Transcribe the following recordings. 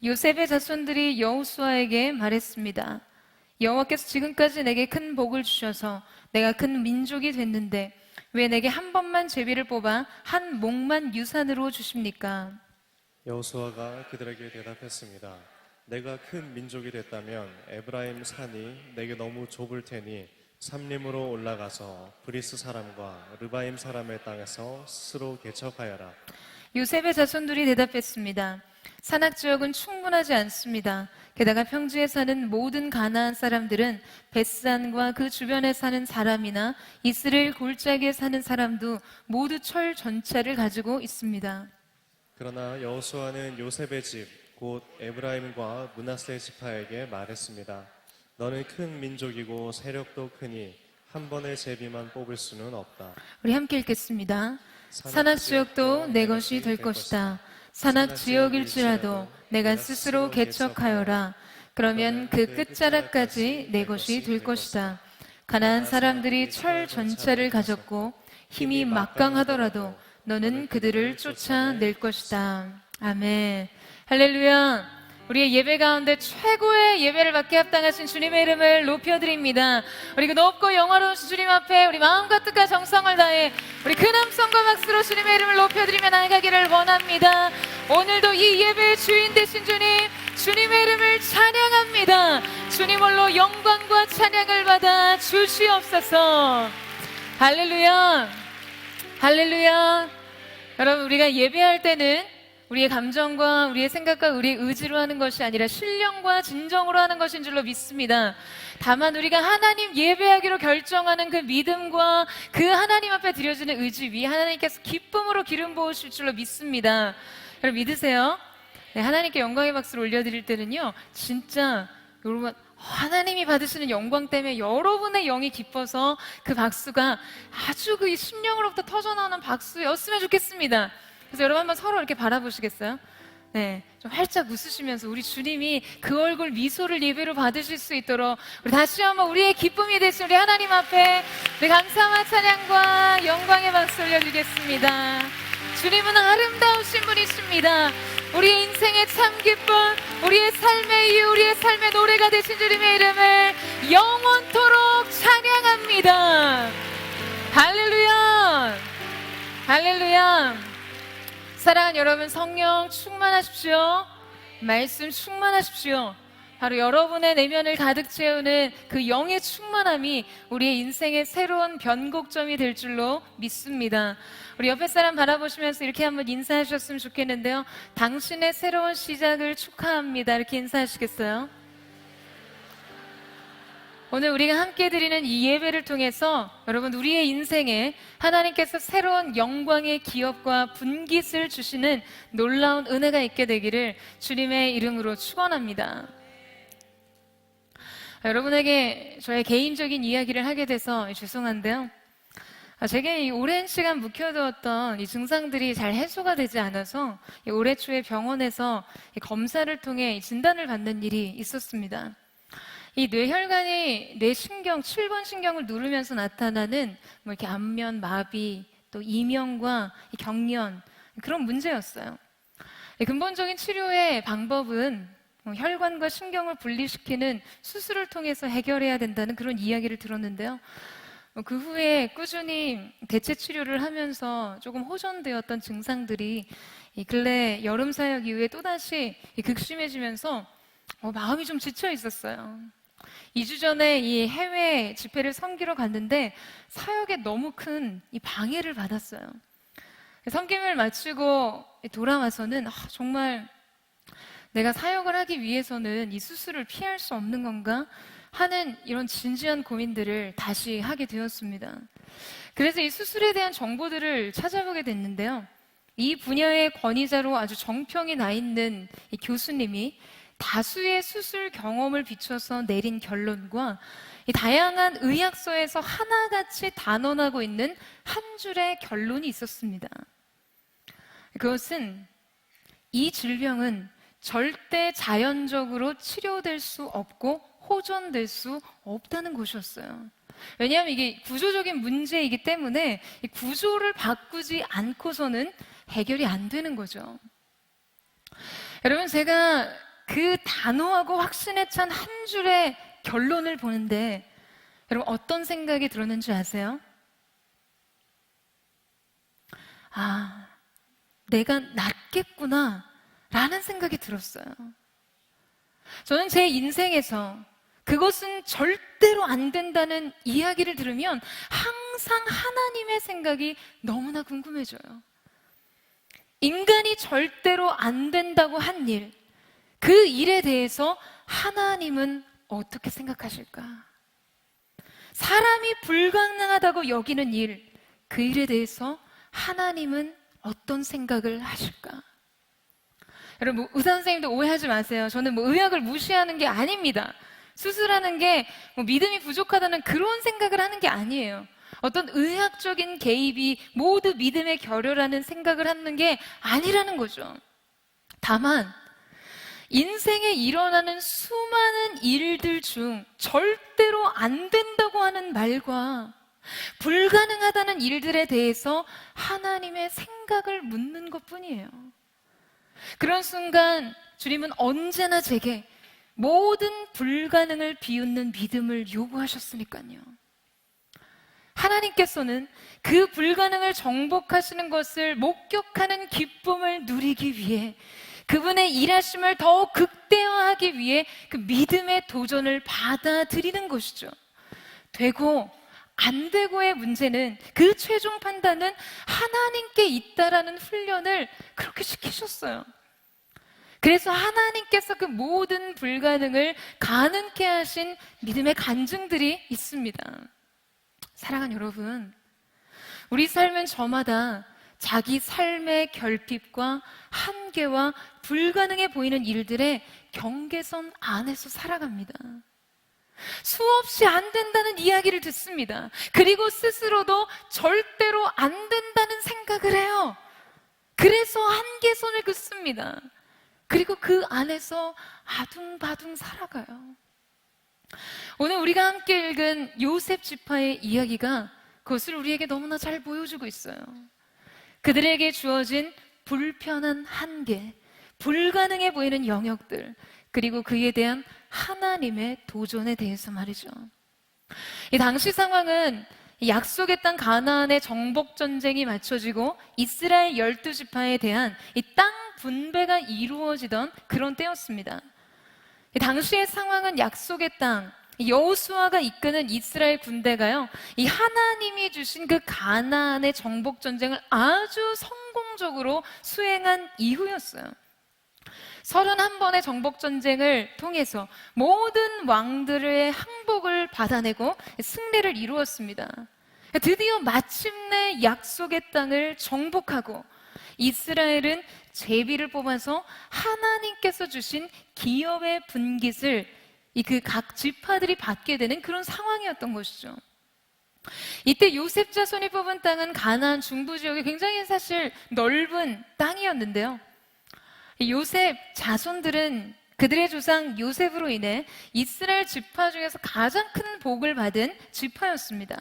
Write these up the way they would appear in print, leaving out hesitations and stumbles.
요셉의 자손들이 여호수아에게 말했습니다. 여호와께서 지금까지 내게 큰 복을 주셔서 내가 큰 민족이 됐는데 왜 내게 한 번만 제비를 뽑아 한 목만 유산으로 주십니까? 여호수아가 그들에게 대답했습니다. 내가 큰 민족이 됐다면 에브라임 산이 내게 너무 좁을 테니 삼림으로 올라가서 브리스 사람과 르바임 사람의 땅에서 스스로 개척하여라. 요셉의 자손들이 대답했습니다. 산악 지역은 충분하지 않습니다. 게다가 평지에 사는 모든 가나안 사람들은 벳산과 그 주변에 사는 사람이나 이스라엘 골짜기에 사는 사람도 모두 철 전차를 가지고 있습니다. 그러나 여호수아는 요셉의 집 곧 에브라임과 므낫세 지파에게 말했습니다. 너는 큰 민족이고 세력도 크니 한 번의 제비만 뽑을 수는 없다. 우리 함께 읽겠습니다. 산악 지역도 내 것이 될 것이다. 산악 지역일지라도 내가 스스로 개척하여라. 그러면 그 끝자락까지 내 것이 될 것이다. 가나안 사람들이 철 전차를 가졌고 힘이 막강하더라도 너는 그들을 쫓아낼 것이다. 아멘. 할렐루야. 우리의 예배 가운데 최고의 예배를 받게 합당하신 주님의 이름을 높여드립니다. 우리 그 높고 영화로운 주님 앞에 우리 마음과 뜻과 정성을 다해 우리 큰 함성과 박수로 주님의 이름을 높여드리며 나아가기를 원합니다. 오늘도 이 예배의 주인 되신 주님, 주님의 이름을 찬양합니다. 주님 홀로 영광과 찬양을 받아 주시옵소서. 할렐루야. 할렐루야. 여러분, 우리가 예배할 때는 우리의 감정과 우리의 생각과 우리의 의지로 하는 것이 아니라 신령과 진정으로 하는 것인 줄로 믿습니다. 다만 우리가 하나님 예배하기로 결정하는 그 믿음과 그 하나님 앞에 드려지는 의지 위에 하나님께서 기쁨으로 기름 부으실 줄로 믿습니다. 여러분 믿으세요? 네, 하나님께 영광의 박수를 올려드릴 때는요, 진짜 여러분 하나님이 받으시는 영광 때문에 여러분의 영이 기뻐서 그 박수가 아주 그 심령으로부터 터져나오는 박수였으면 좋겠습니다. 그래서 여러분 한번 서로 이렇게 바라보시겠어요? 네, 좀 활짝 웃으시면서 우리 주님이 그 얼굴 미소를 예배로 받으실 수 있도록 우리 다시 한번 우리의 기쁨이 되신 우리 하나님 앞에 우리 감사와 찬양과 영광의 박수 올려드리겠습니다. 주님은 아름다우신 분이십니다. 우리의 인생의 참 기쁨, 우리의 삶의 이유, 우리의 삶의 노래가 되신 주님의 이름을 영원토록 찬양합니다. 할렐루야. 할렐루야. 사랑하는 여러분, 성령 충만하십시오. 말씀 충만하십시오. 바로 여러분의 내면을 가득 채우는 그 영의 충만함이 우리의 인생의 새로운 변곡점이 될 줄로 믿습니다. 우리 옆에 사람 바라보시면서 이렇게 한번 인사하셨으면 좋겠는데요. 당신의 새로운 시작을 축하합니다. 이렇게 인사하시겠어요? 오늘 우리가 함께 드리는 이 예배를 통해서 여러분 우리의 인생에 하나님께서 새로운 영광의 기업과 분깃을 주시는 놀라운 은혜가 있게 되기를 주님의 이름으로 축원합니다. 여러분에게 저의 개인적인 이야기를 하게 돼서 죄송한데요. 제게 이 오랜 시간 묵혀두었던 이 증상들이 잘 해소가 되지 않아서 올해 초에 병원에서 검사를 통해 진단을 받는 일이 있었습니다. 이 뇌혈관이 뇌신경 7번 신경을 누르면서 나타나는 뭐 이렇게 안면 마비, 또 이명과 경련 그런 문제였어요. 근본적인 치료의 방법은 혈관과 신경을 분리시키는 수술을 통해서 해결해야 된다는 그런 이야기를 들었는데요. 그 후에 꾸준히 대체 치료를 하면서 조금 호전되었던 증상들이 이 근래 여름 사역 이후에 또다시 극심해지면서 마음이 좀 지쳐 있었어요. 2주 전에 이 해외 집회를 섬기러 갔는데 사역에 너무 큰 이 방해를 받았어요. 섬김을 마치고 돌아와서는 정말 내가 사역을 하기 위해서는 이 수술을 피할 수 없는 건가 하는 이런 진지한 고민들을 다시 하게 되었습니다. 그래서 이 수술에 대한 정보들을 찾아보게 됐는데요. 이 분야의 권위자로 아주 정평이 나 있는 이 교수님이 다수의 수술 경험을 비춰서 내린 결론과 이 다양한 의학서에서 하나같이 단언하고 있는 한 줄의 결론이 있었습니다. 그것은 이 질병은 절대 자연적으로 치료될 수 없고 호전될 수 없다는 것이었어요. 왜냐하면 이게 구조적인 문제이기 때문에 이 구조를 바꾸지 않고서는 해결이 안 되는 거죠. 여러분, 제가 그 단호하고 확신에 찬 한 줄의 결론을 보는데 여러분 어떤 생각이 들었는지 아세요? 아, 내가 낫겠구나 라는 생각이 들었어요. 저는 제 인생에서 그것은 절대로 안 된다는 이야기를 들으면 항상 하나님의 생각이 너무나 궁금해져요. 인간이 절대로 안 된다고 한 일, 그 일에 대해서 하나님은 어떻게 생각하실까? 사람이 불가능하다고 여기는 일, 그 일에 대해서 하나님은 어떤 생각을 하실까? 여러분, 의사 선생님도 오해하지 마세요. 저는 의학을 무시하는 게 아닙니다. 수술하는 게 믿음이 부족하다는 그런 생각을 하는 게 아니에요. 어떤 의학적인 개입이 모두 믿음의 결여라는 생각을 하는 게 아니라는 거죠. 다만 인생에 일어나는 수많은 일들 중 절대로 안 된다고 하는 말과 불가능하다는 일들에 대해서 하나님의 생각을 묻는 것뿐이에요. 그런 순간 주님은 언제나 제게 모든 불가능을 비웃는 믿음을 요구하셨으니까요. 하나님께서는 그 불가능을 정복하시는 것을 목격하는 기쁨을 누리기 위해 그분의 일하심을 더 극대화하기 위해 그 믿음의 도전을 받아들이는 것이죠. 되고 안 되고의 문제는 그 최종 판단은 하나님께 있다라는 훈련을 그렇게 시키셨어요. 그래서 하나님께서 그 모든 불가능을 가능케 하신 믿음의 간증들이 있습니다. 사랑하는 여러분, 우리 삶은 저마다 자기 삶의 결핍과 한계와 불가능해 보이는 일들의 경계선 안에서 살아갑니다. 수없이 안 된다는 이야기를 듣습니다. 그리고 스스로도 절대로 안 된다는 생각을 해요. 그래서 한계선을 긋습니다. 그리고 그 안에서 아둥바둥 살아가요. 오늘 우리가 함께 읽은 요셉 지파의 이야기가 그것을 우리에게 너무나 잘 보여주고 있어요. 그들에게 주어진 불편한 한계, 불가능해 보이는 영역들, 그리고 그에 대한 하나님의 도전에 대해서 말이죠. 이 당시 상황은 약속의 땅 가나안의 정복 전쟁이 맞춰지고 이스라엘 12지파에 대한 이 땅 분배가 이루어지던 그런 때였습니다. 이 당시의 상황은 약속의 땅, 여호수아가 이끄는 이스라엘 군대가요, 이 하나님이 주신 그 가나안의 정복 전쟁을 아주 성공적으로 수행한 이후였어요. 31번의 정복 전쟁을 통해서 모든 왕들의 항복을 받아내고 승리를 이루었습니다. 드디어 마침내 약속의 땅을 정복하고 이스라엘은 제비를 뽑아서 하나님께서 주신 기업의 분깃을 그 각 지파들이 받게 되는 그런 상황이었던 것이죠. 이때 요셉 자손이 뽑은 땅은 가나안 중부 지역이 굉장히 사실 넓은 땅이었는데요. 요셉 자손들은 그들의 조상 요셉으로 인해 이스라엘 지파 중에서 가장 큰 복을 받은 지파였습니다.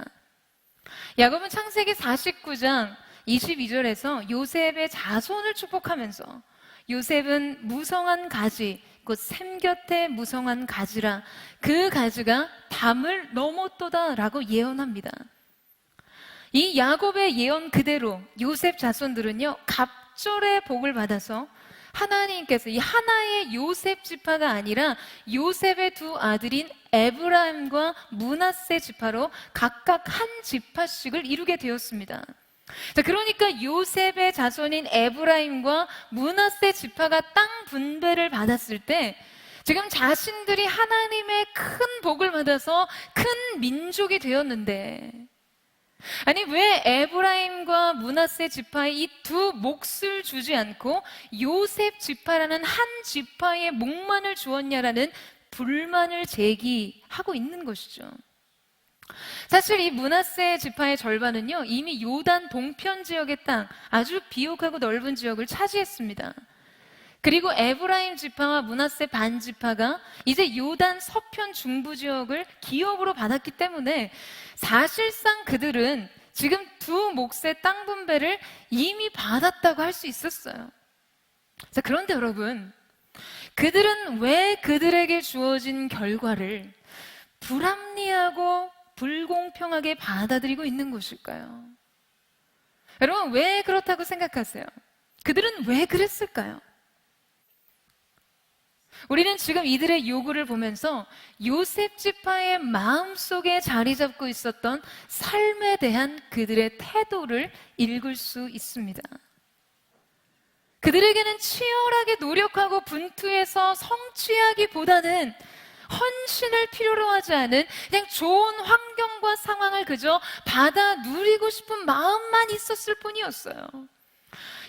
야곱은 창세기 49장 22절에서 요셉의 자손을 축복하면서 요셉은 무성한 가지, 곧 샘 곁에 무성한 가지라, 그 가지가 담을 넘었도다라고 예언합니다. 이 야곱의 예언 그대로 요셉 자손들은요, 갑절의 복을 받아서 하나님께서 이 하나의 요셉 지파가 아니라 요셉의 두 아들인 에브라임과 므낫세 지파로 각각 한 지파씩을 이루게 되었습니다. 자, 그러니까 요셉의 자손인 에브라임과 므낫세 지파가 땅 분배를 받았을 때 지금 자신들이 하나님의 큰 복을 받아서 큰 민족이 되었는데, 아니 왜 에브라임과 므낫세 지파의 이 두 몫을 주지 않고 요셉 지파라는 한 지파의 몫만을 주었냐라는 불만을 제기하고 있는 것이죠. 사실 이 므낫세 지파의 절반은요, 이미 요단 동편 지역의 땅, 아주 비옥하고 넓은 지역을 차지했습니다. 그리고 에브라임 지파와 므낫세 반 지파가 이제 요단 서편 중부 지역을 기업으로 받았기 때문에 사실상 그들은 지금 두 몫의 땅 분배를 이미 받았다고 할 수 있었어요. 자, 그런데 여러분, 그들은 왜 그들에게 주어진 결과를 불합리하고 불공평하게 받아들이고 있는 것일까요? 여러분, 왜 그렇다고 생각하세요? 그들은 왜 그랬을까요? 우리는 지금 이들의 요구를 보면서 요셉 지파의 마음속에 자리 잡고 있었던 삶에 대한 그들의 태도를 읽을 수 있습니다. 그들에게는 치열하게 노력하고 분투해서 성취하기보다는 헌신을 필요로 하지 않은 그냥 좋은 환경과 상황을 그저 받아 누리고 싶은 마음만 있었을 뿐이었어요.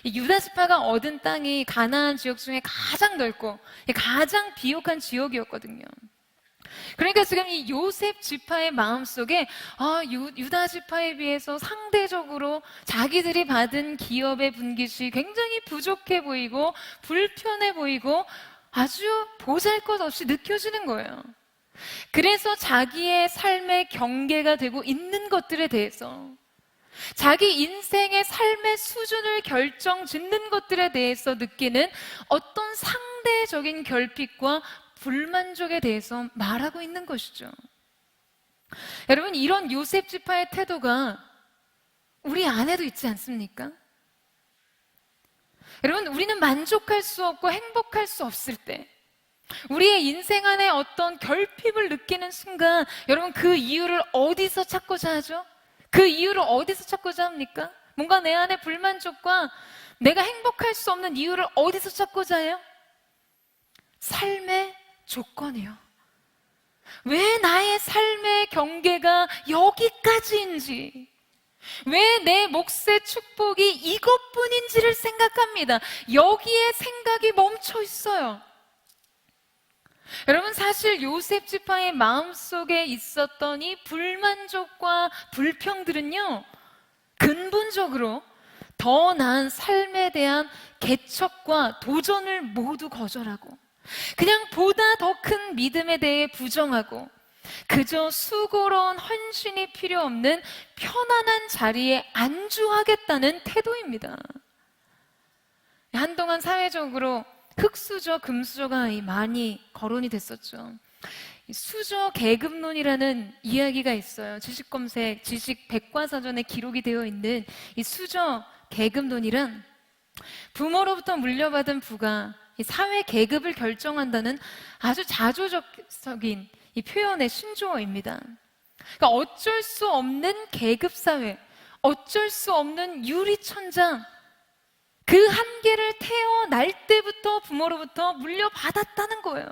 이 유다 지파가 얻은 땅이 가나안 지역 중에 가장 넓고 가장 비옥한 지역이었거든요. 그러니까 지금 이 요셉 지파의 마음속에 유다 지파에 비해서 상대적으로 자기들이 받은 기업의 분깃이 굉장히 부족해 보이고 불편해 보이고 아주 보잘것없이 느껴지는 거예요. 그래서 자기의 삶의 경계가 되고 있는 것들에 대해서, 자기 인생의 삶의 수준을 결정짓는 것들에 대해서 느끼는 어떤 상대적인 결핍과 불만족에 대해서 말하고 있는 것이죠. 여러분, 이런 요셉 지파의 태도가 우리 안에도 있지 않습니까? 여러분, 우리는 만족할 수 없고 행복할 수 없을 때, 우리의 인생 안에 어떤 결핍을 느끼는 순간, 여러분, 그 이유를 어디서 찾고자 하죠? 그 이유를 어디서 찾고자 합니까? 뭔가 내 안에 불만족과 내가 행복할 수 없는 이유를 어디서 찾고자 해요? 삶의 조건이요. 왜 나의 삶의 경계가 여기까지인지, 왜 내 몫의 축복이 이것뿐인지를 생각합니다. 여기에 생각이 멈춰 있어요. 여러분, 사실 요셉 지파의 마음속에 있었던 이 불만족과 불평들은요, 근본적으로 더 나은 삶에 대한 개척과 도전을 모두 거절하고 그냥 보다 더 큰 믿음에 대해 부정하고 그저 수고로운 헌신이 필요 없는 편안한 자리에 안주하겠다는 태도입니다. 한동안 사회적으로 흑수저, 금수저가 많이 거론이 됐었죠. 수저 계급론이라는 이야기가 있어요. 지식검색, 지식백과사전에 기록이 되어 있는 이 수저 계급론이란, 부모로부터 물려받은 부가 이 사회 계급을 결정한다는 아주 자조적인 이 표현의 신조어입니다. 그러니까 어쩔 수 없는 계급사회, 어쩔 수 없는 유리천장, 그 한계를 태어날 때부터 부모로부터 물려받았다는 거예요.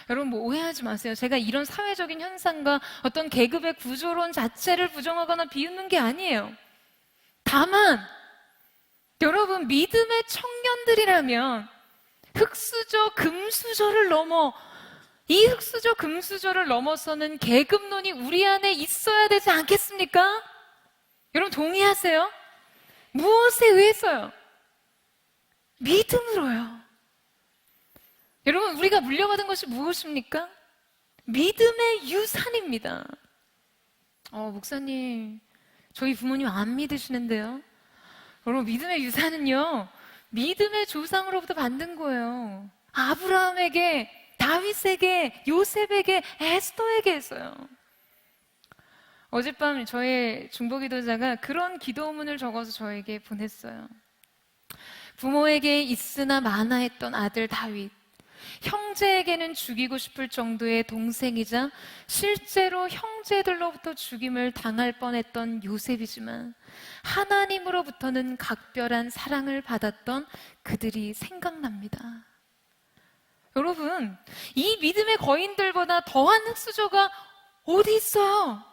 여러분, 뭐 오해하지 마세요. 제가 이런 사회적인 현상과 어떤 계급의 구조론 자체를 부정하거나 비웃는 게 아니에요. 다만 여러분, 믿음의 청년들이라면 흑수저, 금수저를 넘어, 이 흑수저, 금수저를 넘어서는 계급론이 우리 안에 있어야 되지 않겠습니까? 여러분, 동의하세요? 무엇에 의해서요? 믿음으로요. 여러분, 우리가 물려받은 것이 무엇입니까? 믿음의 유산입니다. 목사님, 저희 부모님 안 믿으시는데요? 여러분, 믿음의 유산은요, 믿음의 조상으로부터 받는 거예요. 아브라함에게, 다윗에게, 요셉에게, 에스더에게 했어요. 어젯밤 저의 중보기도자가 그런 기도문을 적어서 저에게 보냈어요. 부모에게 있으나 마나했던 아들 다윗, 형제에게는 죽이고 싶을 정도의 동생이자 실제로 형제들로부터 죽임을 당할 뻔했던 요셉이지만 하나님으로부터는 각별한 사랑을 받았던 그들이 생각납니다. 여러분, 이 믿음의 거인들보다 더한 흑수저가 어디 있어요?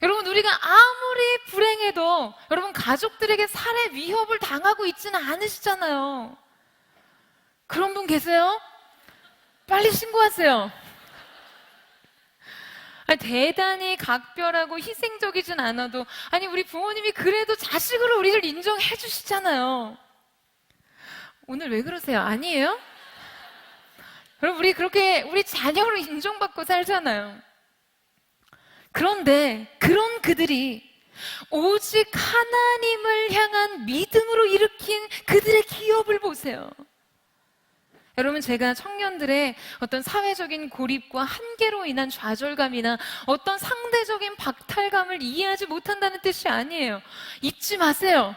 여러분, 우리가 아무리 불행해도 여러분, 가족들에게 살해 위협을 당하고 있지는 않으시잖아요. 그런 분 계세요? 빨리 신고하세요. 대단히 각별하고 희생적이진 않아도, 우리 부모님이 그래도 자식으로 우리를 인정해 주시잖아요. 오늘 왜 그러세요? 아니에요? 여러분, 우리 그렇게 우리 자녀로 인정받고 살잖아요. 그런데 그런 그들이 오직 하나님을 향한 믿음으로 일으킨 그들의 기업을 보세요. 여러분, 제가 청년들의 어떤 사회적인 고립과 한계로 인한 좌절감이나 어떤 상대적인 박탈감을 이해하지 못한다는 뜻이 아니에요. 잊지 마세요.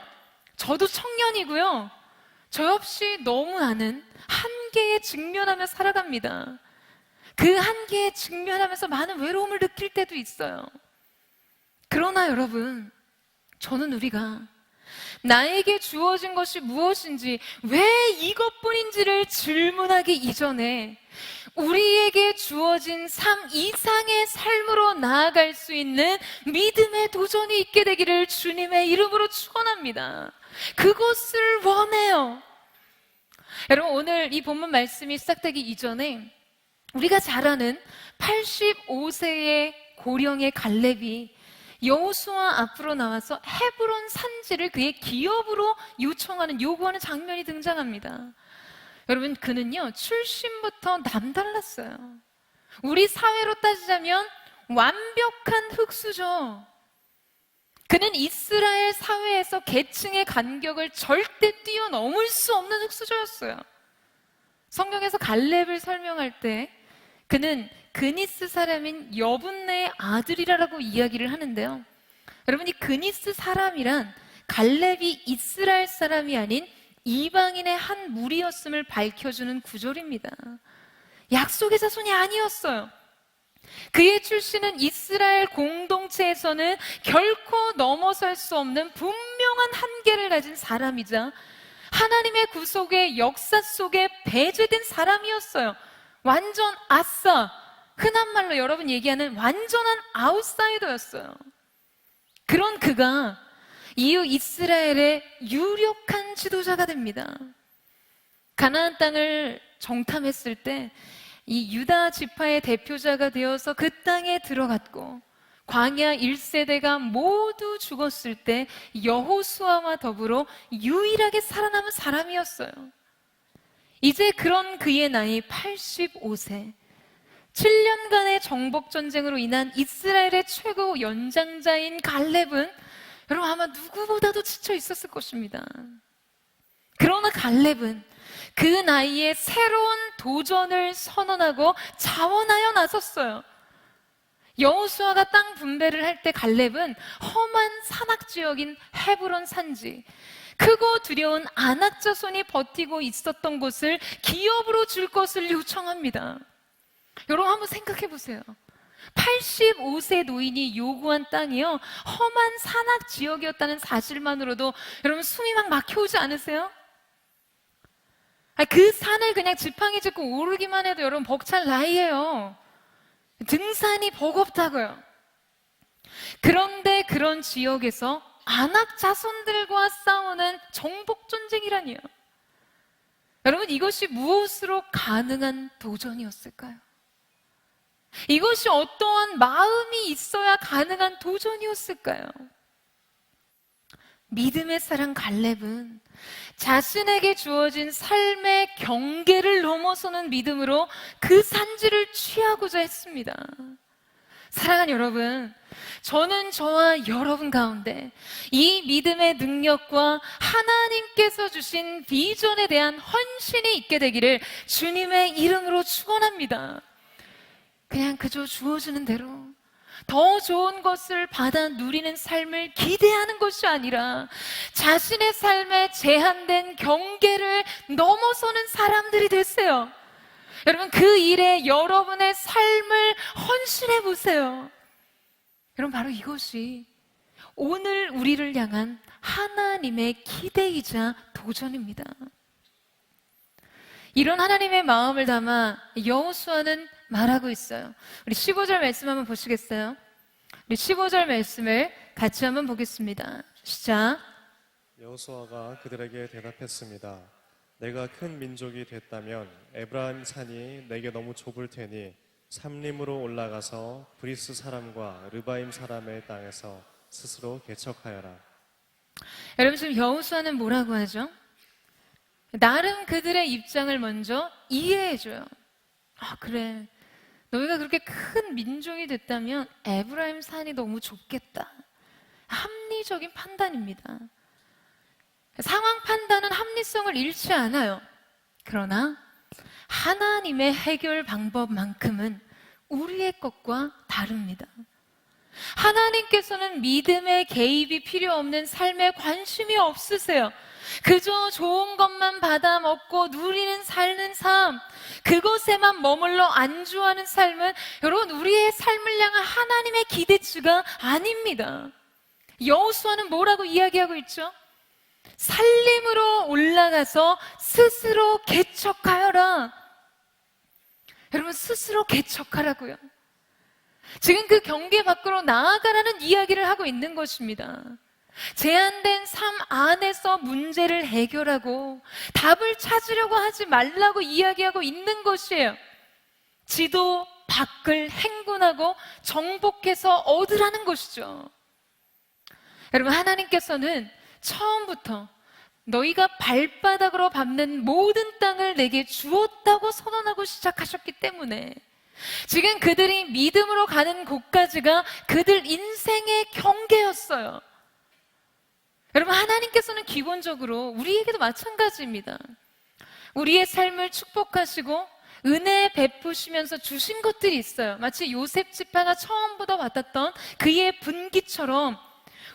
저도 청년이고요. 저 역시 너무 많은 한계에 직면하며 살아갑니다. 그 한계에 직면하면서 많은 외로움을 느낄 때도 있어요. 그러나 여러분, 저는 우리가 나에게 주어진 것이 무엇인지, 왜 이것뿐인지를 질문하기 이전에 우리에게 주어진 삶 이상의 삶으로 나아갈 수 있는 믿음의 도전이 있게 되기를 주님의 이름으로 축원합니다. 그것을 원해요. 여러분, 오늘 이 본문 말씀이 시작되기 이전에 우리가 잘 아는 85세의 고령의 갈렙이 여호수아 앞으로 나와서 헤브론 산지를 그의 기업으로 요구하는 장면이 등장합니다. 여러분, 그는요 출신부터 남달랐어요. 우리 사회로 따지자면 완벽한 흑수저. 그는 이스라엘 사회에서 계층의 간격을 절대 뛰어넘을 수 없는 흑수저였어요. 성경에서 갈렙을 설명할 때 그는 그니스 사람인 여분네의 아들이라고 이야기를 하는데요. 여러분, 이 그니스 사람이란 갈렙이 이스라엘 사람이 아닌 이방인의 한 무리였음을 밝혀주는 구절입니다. 약속의 자손이 아니었어요. 그의 출신은 이스라엘 공동체에서는 결코 넘어설 수 없는 분명한 한계를 가진 사람이자 하나님의 구속의 역사 속에 배제된 사람이었어요. 완전 아싸, 흔한 말로 여러분 얘기하는 완전한 아웃사이더였어요. 그런 그가 이후 이스라엘의 유력한 지도자가 됩니다. 가나안 땅을 정탐했을 때 이 유다 지파의 대표자가 되어서 그 땅에 들어갔고, 광야 1세대가 모두 죽었을 때 여호수아와 더불어 유일하게 살아남은 사람이었어요. 이제 그런 그의 나이 85세, 7년간의 정복전쟁으로 인한 이스라엘의 최고 연장자인 갈렙은 여러분 아마 누구보다도 지쳐 있었을 것입니다. 그러나 갈렙은 그 나이에 새로운 도전을 선언하고 자원하여 나섰어요. 여호수아가 땅 분배를 할 때 갈렙은 험한 산악지역인 헤브론 산지, 크고 두려운 아낙 자손이 버티고 있었던 곳을 기업으로 줄 것을 요청합니다. 여러분 한번 생각해 보세요. 85세 노인이 요구한 땅이요 험한 산악 지역이었다는 사실만으로도 여러분 숨이 막 막혀오지 않으세요? 그 산을 그냥 지팡이 짚고 오르기만 해도 여러분 벅찰 나이예요. 등산이 버겁다고요. 그런데 그런 지역에서 아낙 자손들과 싸우는 정복전쟁이라니요. 여러분, 이것이 무엇으로 가능한 도전이었을까요? 이것이 어떠한 마음이 있어야 가능한 도전이었을까요? 믿음의 사람 갈렙은 자신에게 주어진 삶의 경계를 넘어서는 믿음으로 그 산지를 취하고자 했습니다. 사랑하는 여러분, 저는 저와 여러분 가운데 이 믿음의 능력과 하나님께서 주신 비전에 대한 헌신이 있게 되기를 주님의 이름으로 축원합니다. 그냥 그저 주어지는 대로 더 좋은 것을 받아 누리는 삶을 기대하는 것이 아니라 자신의 삶의 제한된 경계를 넘어서는 사람들이 되세요. 여러분, 그 일에 여러분의 삶을 헌신해 보세요. 여러분, 바로 이것이 오늘 우리를 향한 하나님의 기대이자 도전입니다. 이런 하나님의 마음을 담아 여호수아는 말하고 있어요. 우리 15절 말씀 한번 보시겠어요? 우리 15절 말씀을 같이 한번 보겠습니다. 시작. 여호수아가 그들에게 대답했습니다. 내가 큰 민족이 됐다면 에브라임 산이 내게 너무 좁을 테니 삼림으로 올라가서 브리스 사람과 르바임 사람의 땅에서 스스로 개척하여라. 여러분, 지금 여호수아는 뭐라고 하죠? 나름 그들의 입장을 먼저 이해해줘요. 그래, 너희가 그렇게 큰 민족이 됐다면 에브라임 산이 너무 좁겠다. 합리적인 판단입니다. 상황 판단은 합리성을 잃지 않아요. 그러나 하나님의 해결 방법만큼은 우리의 것과 다릅니다. 하나님께서는 믿음의 개입이 필요 없는 삶에 관심이 없으세요. 그저 좋은 것만 받아 먹고 누리는 사는 삶, 그것에만 머물러 안주하는 삶은 여러분 우리의 삶을 향한 하나님의 기대치가 아닙니다. 여호수아는 뭐라고 이야기하고 있죠? 살림으로 올라가서 스스로 개척하여라. 여러분 스스로 개척하라고요. 지금 그 경계 밖으로 나아가라는 이야기를 하고 있는 것입니다. 제한된 삶 안에서 문제를 해결하고 답을 찾으려고 하지 말라고 이야기하고 있는 것이에요. 지도 밖을 행군하고 정복해서 얻으라는 것이죠. 여러분 하나님께서는 처음부터 너희가 발바닥으로 밟는 모든 땅을 내게 주었다고 선언하고 시작하셨기 때문에 지금 그들이 믿음으로 가는 곳까지가 그들 인생의 경계였어요. 여러분 하나님께서는 기본적으로 우리에게도 마찬가지입니다. 우리의 삶을 축복하시고 은혜 베푸시면서 주신 것들이 있어요. 마치 요셉 지파가 처음부터 받았던 그의 분기처럼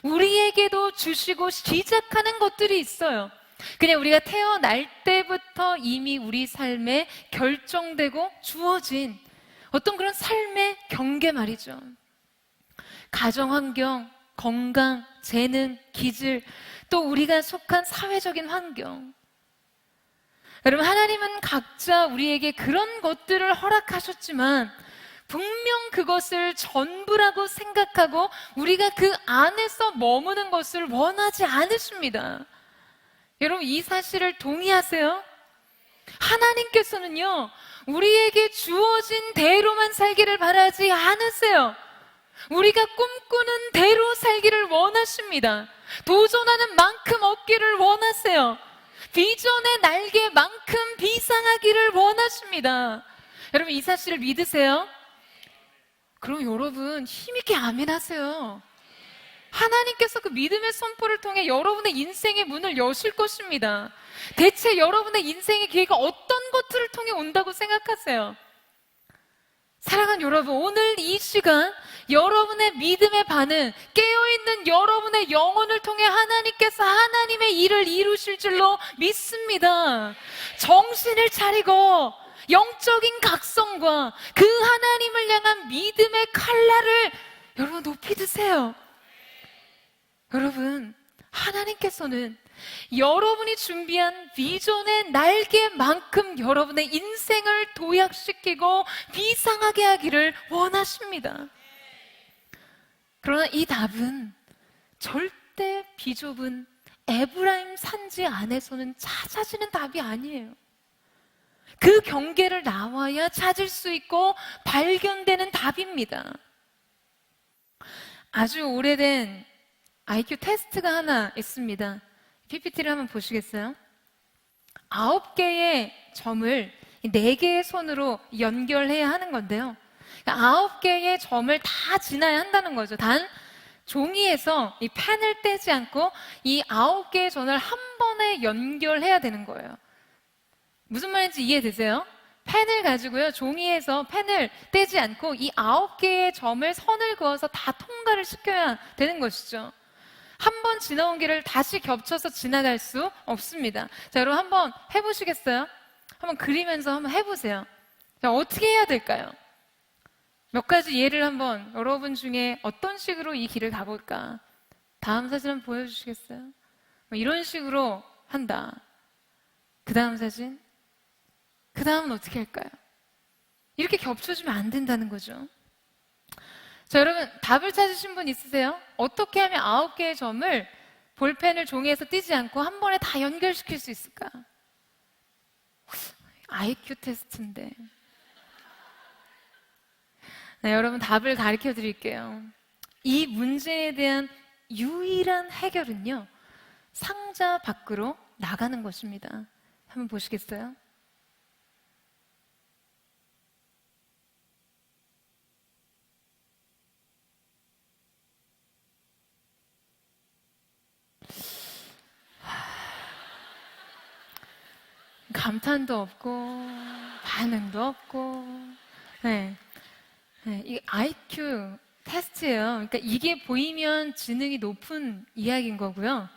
우리에게도 주시고 시작하는 것들이 있어요. 그냥 우리가 태어날 때부터 이미 우리 삶에 결정되고 주어진 어떤 그런 삶의 경계 말이죠. 가정환경, 건강, 재능, 기질, 또 우리가 속한 사회적인 환경. 여러분 하나님은 각자 우리에게 그런 것들을 허락하셨지만 분명 그것을 전부라고 생각하고 우리가 그 안에서 머무는 것을 원하지 않으십니다. 여러분 이 사실을 동의하세요? 하나님께서는요 우리에게 주어진 대로만 살기를 바라지 않으세요. 우리가 꿈꾸는 대로 살기를 원하십니다. 도전하는 만큼 얻기를 원하세요. 비전의 날개만큼 비상하기를 원하십니다. 여러분 이 사실을 믿으세요? 그럼 여러분 힘있게 아멘하세요. 하나님께서 그 믿음의 선포를 통해 여러분의 인생의 문을 여실 것입니다. 대체 여러분의 인생의 기회가 어떤 것들을 통해 온다고 생각하세요? 사랑하는 여러분, 오늘 이 시간 여러분의 믿음의 반응, 깨어있는 여러분의 영혼을 통해 하나님께서 하나님의 일을 이루실 줄로 믿습니다. 정신을 차리고 영적인 각성과 그 하나님을 향한 믿음의 칼날을 여러분 높이 드세요. 여러분, 하나님께서는 여러분이 준비한 비전의 날개만큼 여러분의 인생을 도약시키고 비상하게 하기를 원하십니다. 그러나 이 답은 절대 비좁은 에브라임 산지 안에서는 찾아지는 답이 아니에요. 그 경계를 나와야 찾을 수 있고 발견되는 답입니다. 아주 오래된 IQ 테스트가 하나 있습니다. PPT를 한번 보시겠어요? 9개의 점을 4개의 손으로 연결해야 하는 건데요. 9개의 점을 다 지나야 한다는 거죠. 단 종이에서 이 펜을 떼지 않고 이 9개의 점을 한 번에 연결해야 되는 거예요. 무슨 말인지 이해되세요? 펜을 가지고요, 종이에서 펜을 떼지 않고 이 9개의 점을 선을 그어서 다 통과를 시켜야 되는 것이죠. 한 번 지나온 길을 다시 겹쳐서 지나갈 수 없습니다. 자, 여러분 한번 해보시겠어요? 한번 그리면서 한번 해보세요. 자, 어떻게 해야 될까요? 몇 가지 예를 한번 여러분 중에 어떤 식으로 이 길을 가볼까? 다음 사진 한번 보여주시겠어요? 이런 식으로 한다. 그 다음 사진? 그 다음은 어떻게 할까요? 이렇게 겹쳐주면 안 된다는 거죠. 자, 여러분 답을 찾으신 분 있으세요? 어떻게 하면 9개의 점을 볼펜을 종이에서 띄지 않고 한 번에 다 연결시킬 수 있을까? IQ 테스트인데. 네, 여러분 답을 가르쳐 드릴게요. 이 문제에 대한 유일한 해결은요, 상자 밖으로 나가는 것입니다. 한번 보시겠어요? 감탄도 없고 반응도 없고. 네. 네, 이 IQ 테스트예요. 그러니까 이게 보이면 지능이 높은 이야기인 거고요.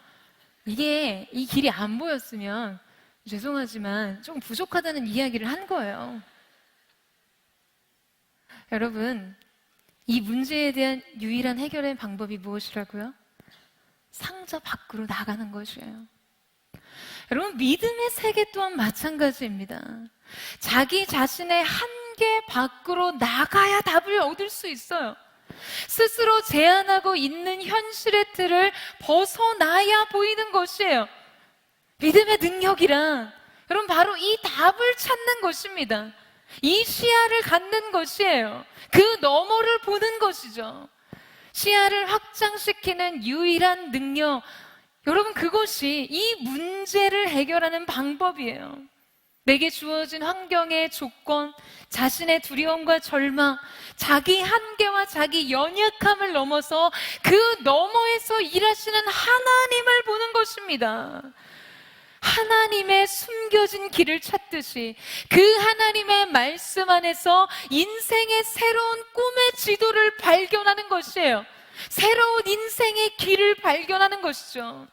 이게 이 길이 안 보였으면 죄송하지만 조금 부족하다는 이야기를 한 거예요. 여러분, 이 문제에 대한 유일한 해결의 방법이 무엇이라고요? 상자 밖으로 나가는 것이에요. 여러분, 믿음의 세계 또한 마찬가지입니다. 자기 자신의 한계 밖으로 나가야 답을 얻을 수 있어요. 스스로 제한하고 있는 현실의 틀을 벗어나야 보이는 것이에요. 믿음의 능력이란 여러분 바로 이 답을 찾는 것입니다. 이 시야를 갖는 것이에요. 그 너머를 보는 것이죠. 시야를 확장시키는 유일한 능력, 여러분 그것이 이 문제를 해결하는 방법이에요. 내게 주어진 환경의 조건, 자신의 두려움과 절망, 자기 한계와 자기 연약함을 넘어서 그 너머에서 일하시는 하나님을 보는 것입니다. 하나님의 숨겨진 길을 찾듯이 그 하나님의 말씀 안에서 인생의 새로운 꿈의 지도를 발견하는 것이에요. 새로운 인생의 길을 발견하는 것이죠.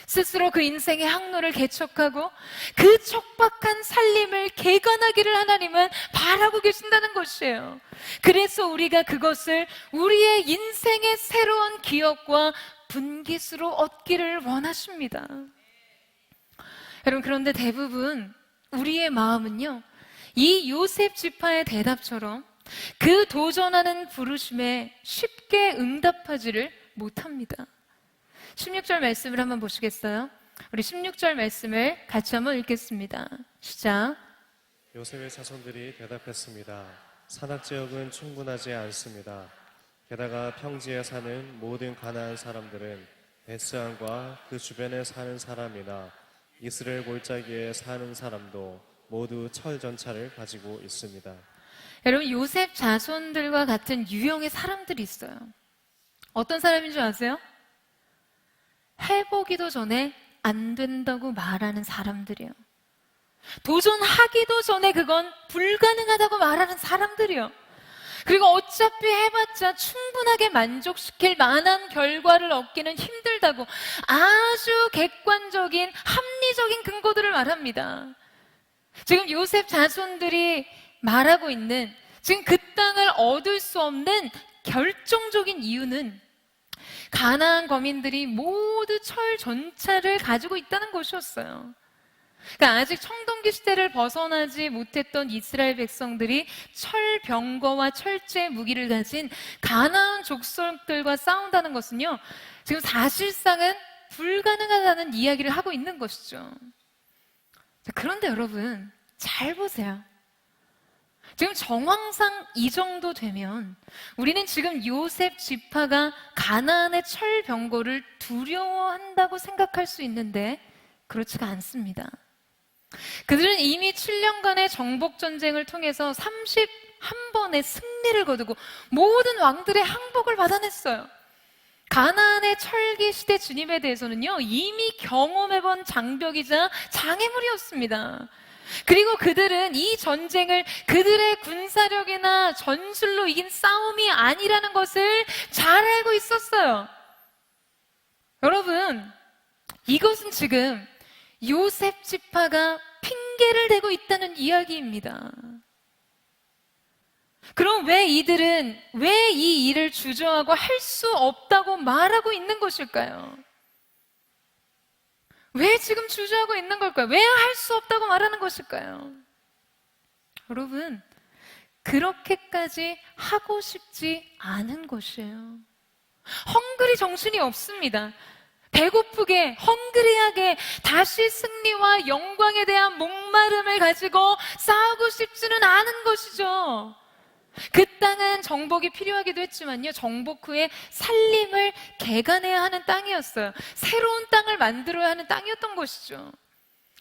스스로 그 인생의 항로를 개척하고 그 척박한 살림을 개간하기를 하나님은 바라고 계신다는 것이에요. 그래서 우리가 그것을 우리의 인생의 새로운 기억과 분깃으로 얻기를 원하십니다. 여러분, 그런데 대부분 우리의 마음은요, 이 요셉 지파의 대답처럼 그 도전하는 부르심에 쉽게 응답하지를 못합니다. 16절 말씀을 한번 보시겠어요? 우리 16절 말씀을 같이 한번 읽겠습니다. 시작. 요셉의 자손들이 대답했습니다. 산악지역은 충분하지 않습니다. 게다가 평지에 사는 모든 가나안 사람들은 베스안과 그 주변에 사는 사람이나 이스라엘 골짜기에 사는 사람도 모두 철 전차를 가지고 있습니다. 여러분, 요셉 자손들과 같은 유형의 사람들이 있어요. 어떤 사람인 줄 아세요? 해보기도 전에 안 된다고 말하는 사람들이요. 도전하기도 전에 그건 불가능하다고 말하는 사람들이요. 그리고 어차피 해봤자 충분하게 만족시킬 만한 결과를 얻기는 힘들다고 아주 객관적인 합리적인 근거들을 말합니다. 지금 요셉 자손들이 말하고 있는 지금 그 땅을 얻을 수 없는 결정적인 이유는 가나안 거민들이 모두 철 전차를 가지고 있다는 것이었어요. 그러니까 아직 청동기 시대를 벗어나지 못했던 이스라엘 백성들이 철병거와 철제 무기를 가진 가나안 족속들과 싸운다는 것은요, 지금 사실상은 불가능하다는 이야기를 하고 있는 것이죠. 그런데 여러분, 잘 보세요. 지금 정황상 이 정도 되면 우리는 지금 요셉 지파가 가나안의 철병거를 두려워한다고 생각할 수 있는데 그렇지가 않습니다. 그들은 이미 7년간의 정복전쟁을 통해서 31번의 승리를 거두고 모든 왕들의 항복을 받아냈어요. 가나안의 철기 시대 진입에 대해서는요, 이미 경험해본 장벽이자 장애물이었습니다. 그리고 그들은 이 전쟁을 그들의 군사력이나 전술로 이긴 싸움이 아니라는 것을 잘 알고 있었어요. 여러분, 이것은 지금 요셉 지파가 핑계를 대고 있다는 이야기입니다. 그럼 왜 이들은 왜 이 일을 주저하고 할 수 없다고 말하고 있는 것일까요? 왜 지금 주저하고 있는 걸까요? 왜 할 수 없다고 말하는 것일까요? 여러분, 그렇게까지 하고 싶지 않은 것이에요. 헝그리 정신이 없습니다. 배고프게, 헝그리하게 다시 승리와 영광에 대한 목마름을 가지고 싸우고 싶지는 않은 것이죠. 그 땅은 정복이 필요하기도 했지만요, 정복 후에 살림을 개간해야 하는 땅이었어요. 새로운 땅을 만들어야 하는 땅이었던 것이죠.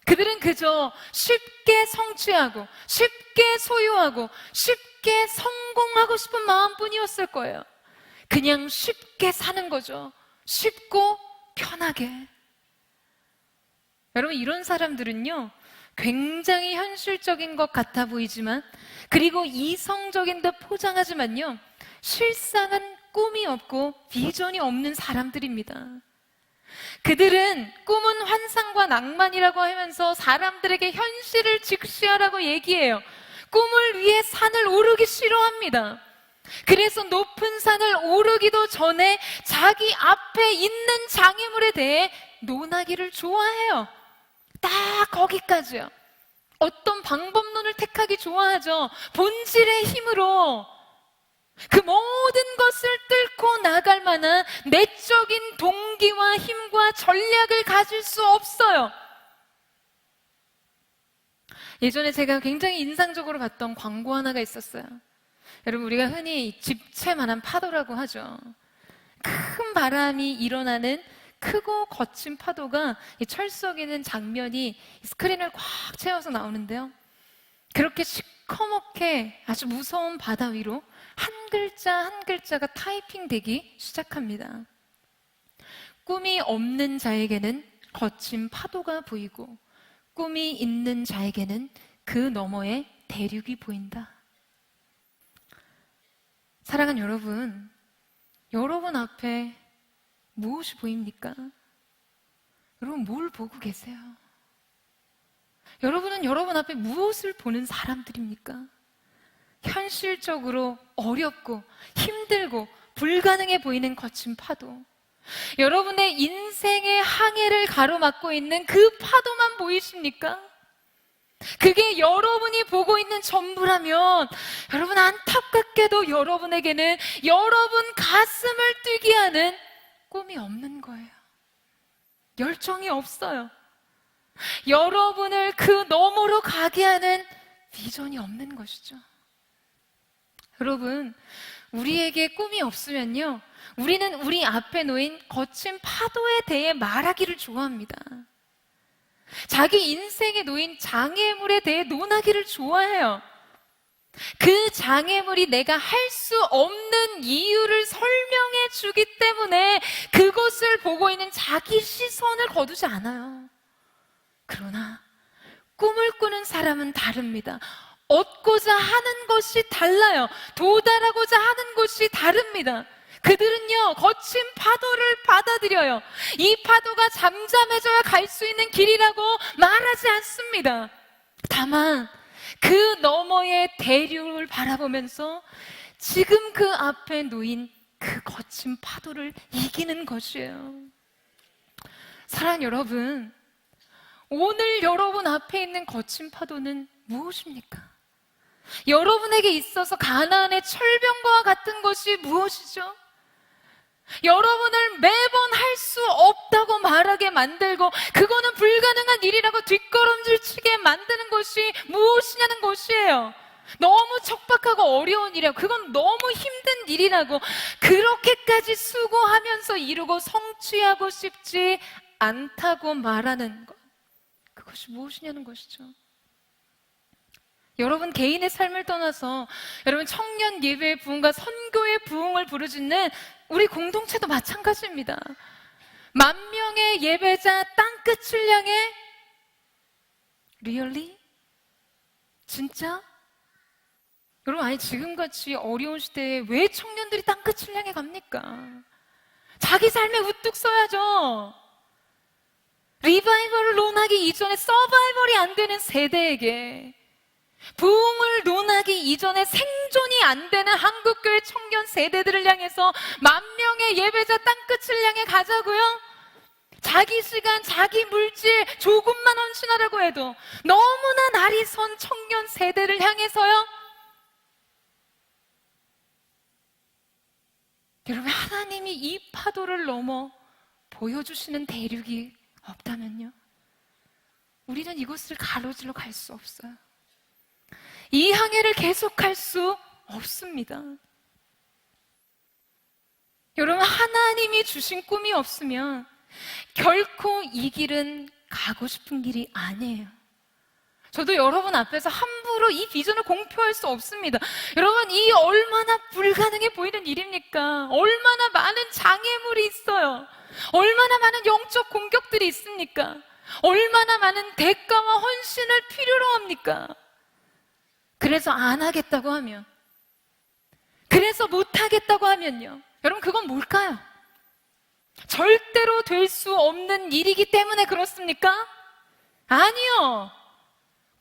그들은 그저 쉽게 성취하고 쉽게 소유하고 쉽게 성공하고 싶은 마음뿐이었을 거예요. 그냥 쉽게 사는 거죠. 쉽고 편하게. 여러분, 이런 사람들은요, 굉장히 현실적인 것 같아 보이지만, 그리고 이성적인 듯 포장하지만요, 실상은 꿈이 없고 비전이 없는 사람들입니다. 그들은 꿈은 환상과 낭만이라고 하면서 사람들에게 현실을 직시하라고 얘기해요. 꿈을 위해 산을 오르기 싫어합니다. 그래서 높은 산을 오르기도 전에 자기 앞에 있는 장애물에 대해 논하기를 좋아해요. 딱 거기까지요. 어떤 방법론을 택하기 좋아하죠. 본질의 힘으로 그 모든 것을 뚫고 나갈 만한 내적인 동기와 힘과 전략을 가질 수 없어요. 예전에 제가 굉장히 인상적으로 봤던 광고 하나가 있었어요. 여러분, 우리가 흔히 집채만한 파도라고 하죠. 큰 바람이 일어나는 크고 거친 파도가 이 철석이는 장면이 스크린을 꽉 채워서 나오는데요, 그렇게 시커멓게 아주 무서운 바다 위로 한 글자 한 글자가 타이핑되기 시작합니다. 꿈이 없는 자에게는 거친 파도가 보이고, 꿈이 있는 자에게는 그 너머에 대륙이 보인다. 사랑하는 여러분, 여러분 앞에 무엇이 보입니까? 여러분, 뭘 보고 계세요? 여러분은 여러분 앞에 무엇을 보는 사람들입니까? 현실적으로 어렵고 힘들고 불가능해 보이는 거친 파도, 여러분의 인생의 항해를 가로막고 있는 그 파도만 보이십니까? 그게 여러분이 보고 있는 전부라면, 여러분, 안타깝게도 여러분에게는 여러분 가슴을 뛰게 하는 꿈이 없는 거예요. 열정이 없어요. 여러분을 그 너머로 가게 하는 비전이 없는 것이죠. 여러분, 우리에게 꿈이 없으면요, 우리는 우리 앞에 놓인 거친 파도에 대해 말하기를 좋아합니다. 자기 인생에 놓인 장애물에 대해 논하기를 좋아해요. 그 장애물이 내가 할 수 없는 이유를 설명해 주기 때문에 그것을 보고 있는 자기 시선을 거두지 않아요. 그러나 꿈을 꾸는 사람은 다릅니다. 얻고자 하는 것이 달라요. 도달하고자 하는 것이 다릅니다. 그들은요, 거친 파도를 받아들여요. 이 파도가 잠잠해져야 갈 수 있는 길이라고 말하지 않습니다. 다만 그 너머의 대륙을 바라보면서 지금 그 앞에 놓인 그 거친 파도를 이기는 것이에요. 사랑하는 여러분, 오늘 여러분 앞에 있는 거친 파도는 무엇입니까? 여러분에게 있어서 가나안의 철병과 같은 것이 무엇이죠? 여러분을 매번 할 수 없다고 말하게 만들고, 그거는 불가능한 일이라고 뒷걸음질 치게 만드는 것이 무엇이냐는 것이에요. 너무 척박하고 어려운 일이라고, 그건 너무 힘든 일이라고, 그렇게까지 수고하면서 이루고 성취하고 싶지 않다고 말하는 것, 그것이 무엇이냐는 것이죠. 여러분 개인의 삶을 떠나서 여러분 청년 예배의 부흥과 선교의 부흥을 부르짖는 우리 공동체도 마찬가지입니다. 10,000명의 예배자 땅끝을 향해, Really? 진짜? 여러분, 아니 지금같이 어려운 시대에 왜 청년들이 땅끝을 향해 갑니까? 자기 삶에 우뚝 서야죠. 리바이벌을 논하기 이전에 서바이벌이 안 되는 세대에게, 부흥을 논하기 이전에 생존이 안 되는 한국교회 청년 세대들을 향해서 10,000명의 예배자 땅끝을 향해 가자고요? 자기 시간, 자기 물질 조금만 헌신하라고 해도 너무나 날이 선 청년 세대를 향해서요? 여러분, 하나님이 이 파도를 넘어 보여주시는 대륙이 없다면요, 우리는 이곳을 가로질러 갈 수 없어요. 이 항해를 계속할 수 없습니다. 여러분, 하나님이 주신 꿈이 없으면 결코 이 길은 가고 싶은 길이 아니에요. 저도 여러분 앞에서 함부로 이 비전을 공표할 수 없습니다. 여러분, 이 얼마나 불가능해 보이는 일입니까? 얼마나 많은 장애물이 있어요. 얼마나 많은 영적 공격들이 있습니까? 얼마나 많은 대가와 헌신을 필요로 합니까? 그래서 안 하겠다고 하면, 그래서 못 하겠다고 하면요, 여러분 그건 뭘까요? 절대로 될 수 없는 일이기 때문에 그렇습니까? 아니요.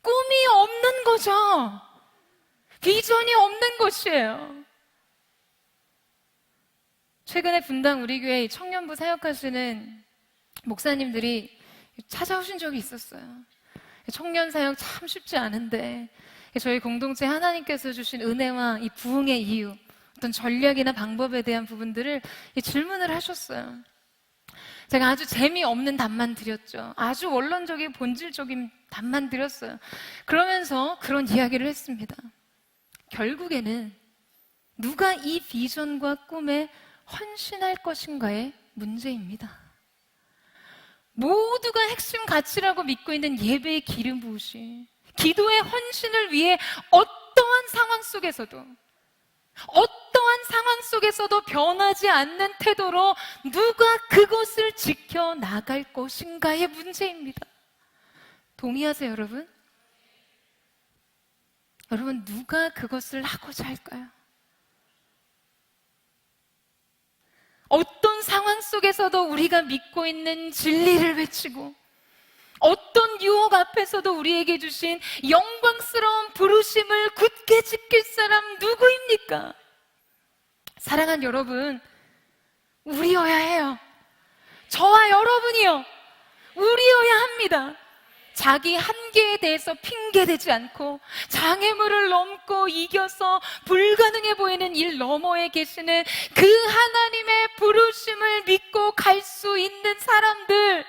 꿈이 없는 거죠. 비전이 없는 것이에요. 최근에 분당 우리 교회 청년부 사역하시는 목사님들이 찾아오신 적이 있었어요. 청년 사역 참 쉽지 않은데 저희 공동체 하나님께서 주신 은혜와 이 부흥의 이유, 어떤 전략이나 방법에 대한 부분들을 질문을 하셨어요. 제가 아주 재미없는 답만 드렸죠. 아주 원론적인 본질적인 답만 드렸어요. 그러면서 그런 이야기를 했습니다. 결국에는 누가 이 비전과 꿈에 헌신할 것인가의 문제입니다. 모두가 핵심 가치라고 믿고 있는 예배의 기름 부으심, 기도의 헌신을 위해 어떠한 상황 속에서도 변하지 않는 태도로 누가 그것을 지켜나갈 것인가의 문제입니다. 동의하세요, 여러분? 여러분, 누가 그것을 하고자 할까요? 어떤 상황 속에서도 우리가 믿고 있는 진리를 외치고 어떤 유혹 앞에서도 우리에게 주신 영광스러운 부르심을 굳게 지킬 사람 누구입니까? 사랑하는 여러분, 우리여야 해요. 저와 여러분이요, 우리여야 합니다. 자기 한계에 대해서 핑계대지 않고 장애물을 넘고 이겨서 불가능해 보이는 일 너머에 계시는 그 하나님의 부르심을 믿고 갈 수 있는 사람들,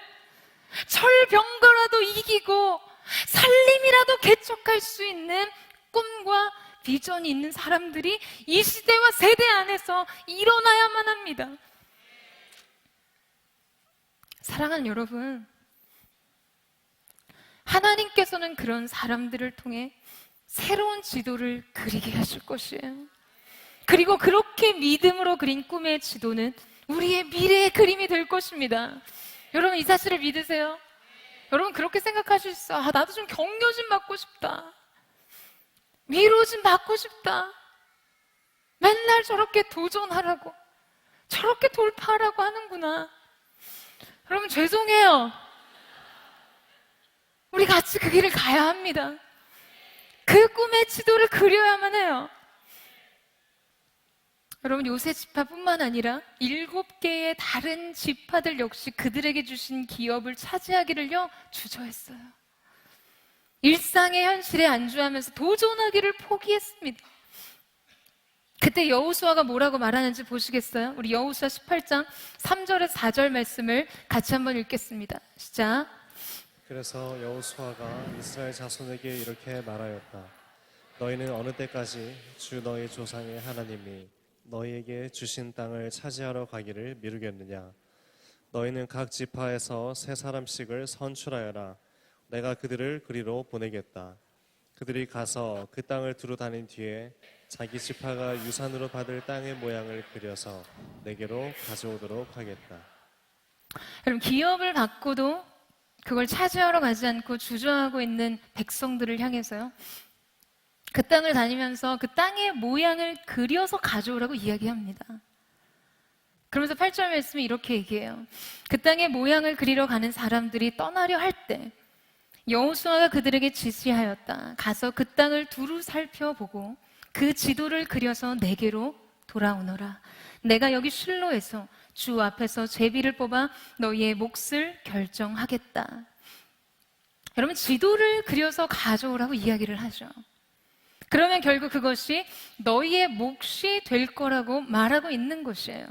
철병거라도 이기고 살림이라도 개척할 수 있는 꿈과 비전이 있는 사람들이 이 시대와 세대 안에서 일어나야만 합니다. 사랑하는 여러분, 하나님께서는 그런 사람들을 통해 새로운 지도를 그리게 하실 것이에요. 그리고 그렇게 믿음으로 그린 꿈의 지도는 우리의 미래의 그림이 될 것입니다. 여러분, 이 사실을 믿으세요? 여러분, 그렇게 생각하실 수 있어요. 나도 좀 격려 좀 받고 싶다, 위로 좀 받고 싶다, 맨날 저렇게 도전하라고, 저렇게 돌파하라고 하는구나. 여러분, 죄송해요. 우리 같이 그 길을 가야 합니다. 그 꿈의 지도를 그려야만 해요. 여러분, 요새 지파뿐만 아니라 7개의 다른 지파들 역시 그들에게 주신 기업을 차지하기를요 주저했어요. 일상의 현실에 안주하면서 도전하기를 포기했습니다. 그때 여호수아가 뭐라고 말하는지 보시겠어요? 우리 여호수아 18장 3절에서 4절 말씀을 같이 한번 읽겠습니다. 시작. 그래서 여호수아가 이스라엘 자손에게 이렇게 말하였다. 너희는 어느 때까지 주 너희 조상의 하나님이 너희에게 주신 땅을 차지하러 가기를 미루겠느냐? 너희는 각 지파에서 3사람씩을 선출하여라. 내가 그들을 그리로 보내겠다. 그들이 가서 그 땅을 두루 다닌 뒤에 자기 지파가 유산으로 받을 땅의 모양을 그려서 내게로 가져오도록 하겠다. 여러분, 기업을 받고도 그걸 차지하러 가지 않고 주저하고 있는 백성들을 향해서요, 그 땅을 다니면서 그 땅의 모양을 그려서 가져오라고 이야기합니다. 그러면서 8절 말씀이 이렇게 얘기해요. 그 땅의 모양을 그리러 가는 사람들이 떠나려 할 때 여호수아가 그들에게 지시하였다. 가서 그 땅을 두루 살펴보고 그 지도를 그려서 내게로 돌아오너라. 내가 여기 실로에서 주 앞에서 제비를 뽑아 너희의 몫을 결정하겠다. 여러분, 지도를 그려서 가져오라고 이야기를 하죠. 그러면 결국 그것이 너희의 몫이 될 거라고 말하고 있는 것이에요.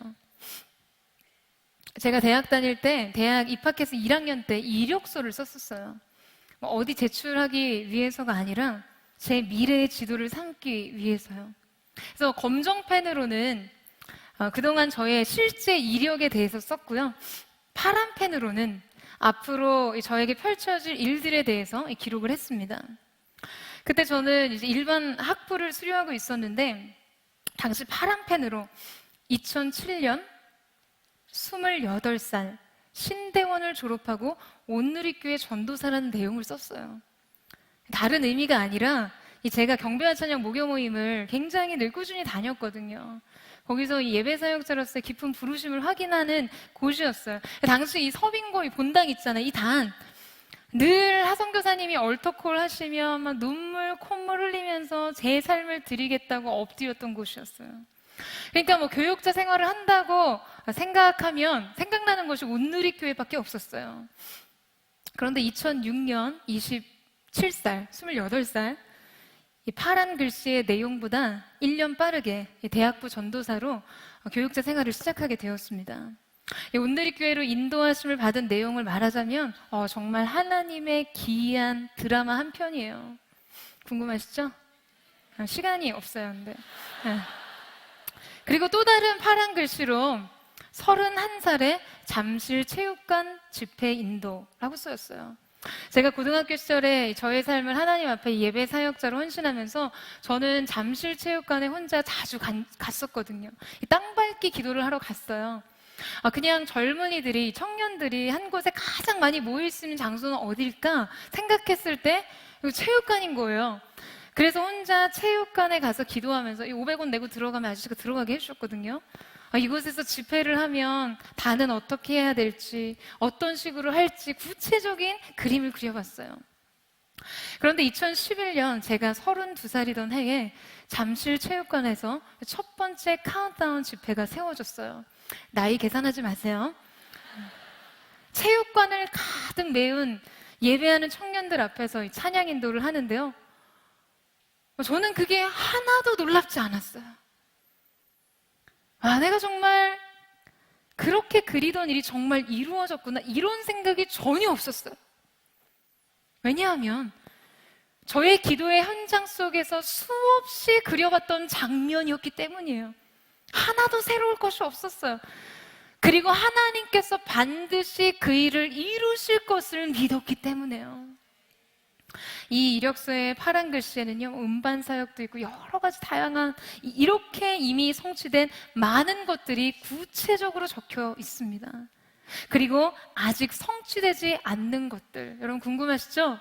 제가 대학 다닐 때, 대학 입학해서 1학년 때 이력서를 썼었어요. 어디 제출하기 위해서가 아니라 제 미래의 지도를 삼기 위해서요. 그래서 검정펜으로는 그동안 저의 실제 이력에 대해서 썼고요. 파란 펜으로는 앞으로 저에게 펼쳐질 일들에 대해서 기록을 했습니다. 그때 저는 이제 일반 학부를 수료하고 있었는데, 당시 파란 펜으로 2007년 28살 신대원을 졸업하고 온누리교회 전도사라는 내용을 썼어요. 다른 의미가 아니라 제가 경배와 찬양 목요 모임을 굉장히 늘 꾸준히 다녔거든요. 거기서 이 예배 사역자로서의 깊은 부르심을 확인하는 곳이었어요. 당시 이 서빙고 이 본당 있잖아요. 이 단. 늘 하성교사님이 얼터콜 하시며 막 눈물, 콧물 흘리면서 제 삶을 드리겠다고 엎드렸던 곳이었어요. 그러니까 뭐 교육자 생활을 한다고 생각하면 생각나는 것이 온누리교회밖에 없었어요. 그런데 2006년 27살, 28살 이 파란 글씨의 내용보다 1년 빠르게 대학부 전도사로 교육자 생활을 시작하게 되었습니다. 온누리교회로 인도하심을 받은 내용을 말하자면 정말 하나님의 기이한 드라마 한 편이에요. 궁금하시죠? 시간이 없어요. 근데. 그리고 또 다른 파란 글씨로 31살에 잠실 체육관 집회 인도라고 쓰였어요. 제가 고등학교 시절에 저의 삶을 하나님 앞에 예배 사역자로 헌신하면서 저는 잠실 체육관에 혼자 자주 갔었거든요. 땅 밟기 기도를 하러 갔어요. 그냥 젊은이들이, 청년들이 한 곳에 가장 많이 모일 수 있는 장소는 어딜까 생각했을 때 체육관인 거예요. 그래서 혼자 체육관에 가서 기도하면서 500원 내고 들어가면 아저씨가 들어가게 해주셨거든요. 이곳에서 집회를 하면 다는 어떻게 해야 될지, 어떤 식으로 할지 구체적인 그림을 그려봤어요. 그런데 2011년 제가 32살이던 해에 잠실 체육관에서 첫 번째 카운트다운 집회가 세워졌어요. 나이 계산하지 마세요. 체육관을 가득 메운 예배하는 청년들 앞에서 찬양 인도를 하는데요. 저는 그게 하나도 놀랍지 않았어요. 내가 정말 그렇게 그리던 일이 정말 이루어졌구나, 이런 생각이 전혀 없었어요. 왜냐하면 저의 기도의 현장 속에서 수없이 그려봤던 장면이었기 때문이에요. 하나도 새로울 것이 없었어요. 그리고 하나님께서 반드시 그 일을 이루실 것을 믿었기 때문에요. 이 이력서의 파란 글씨에는요, 음반 사역도 있고 여러 가지 다양한 이렇게 이미 성취된 많은 것들이 구체적으로 적혀 있습니다. 그리고 아직 성취되지 않는 것들, 여러분 궁금하시죠?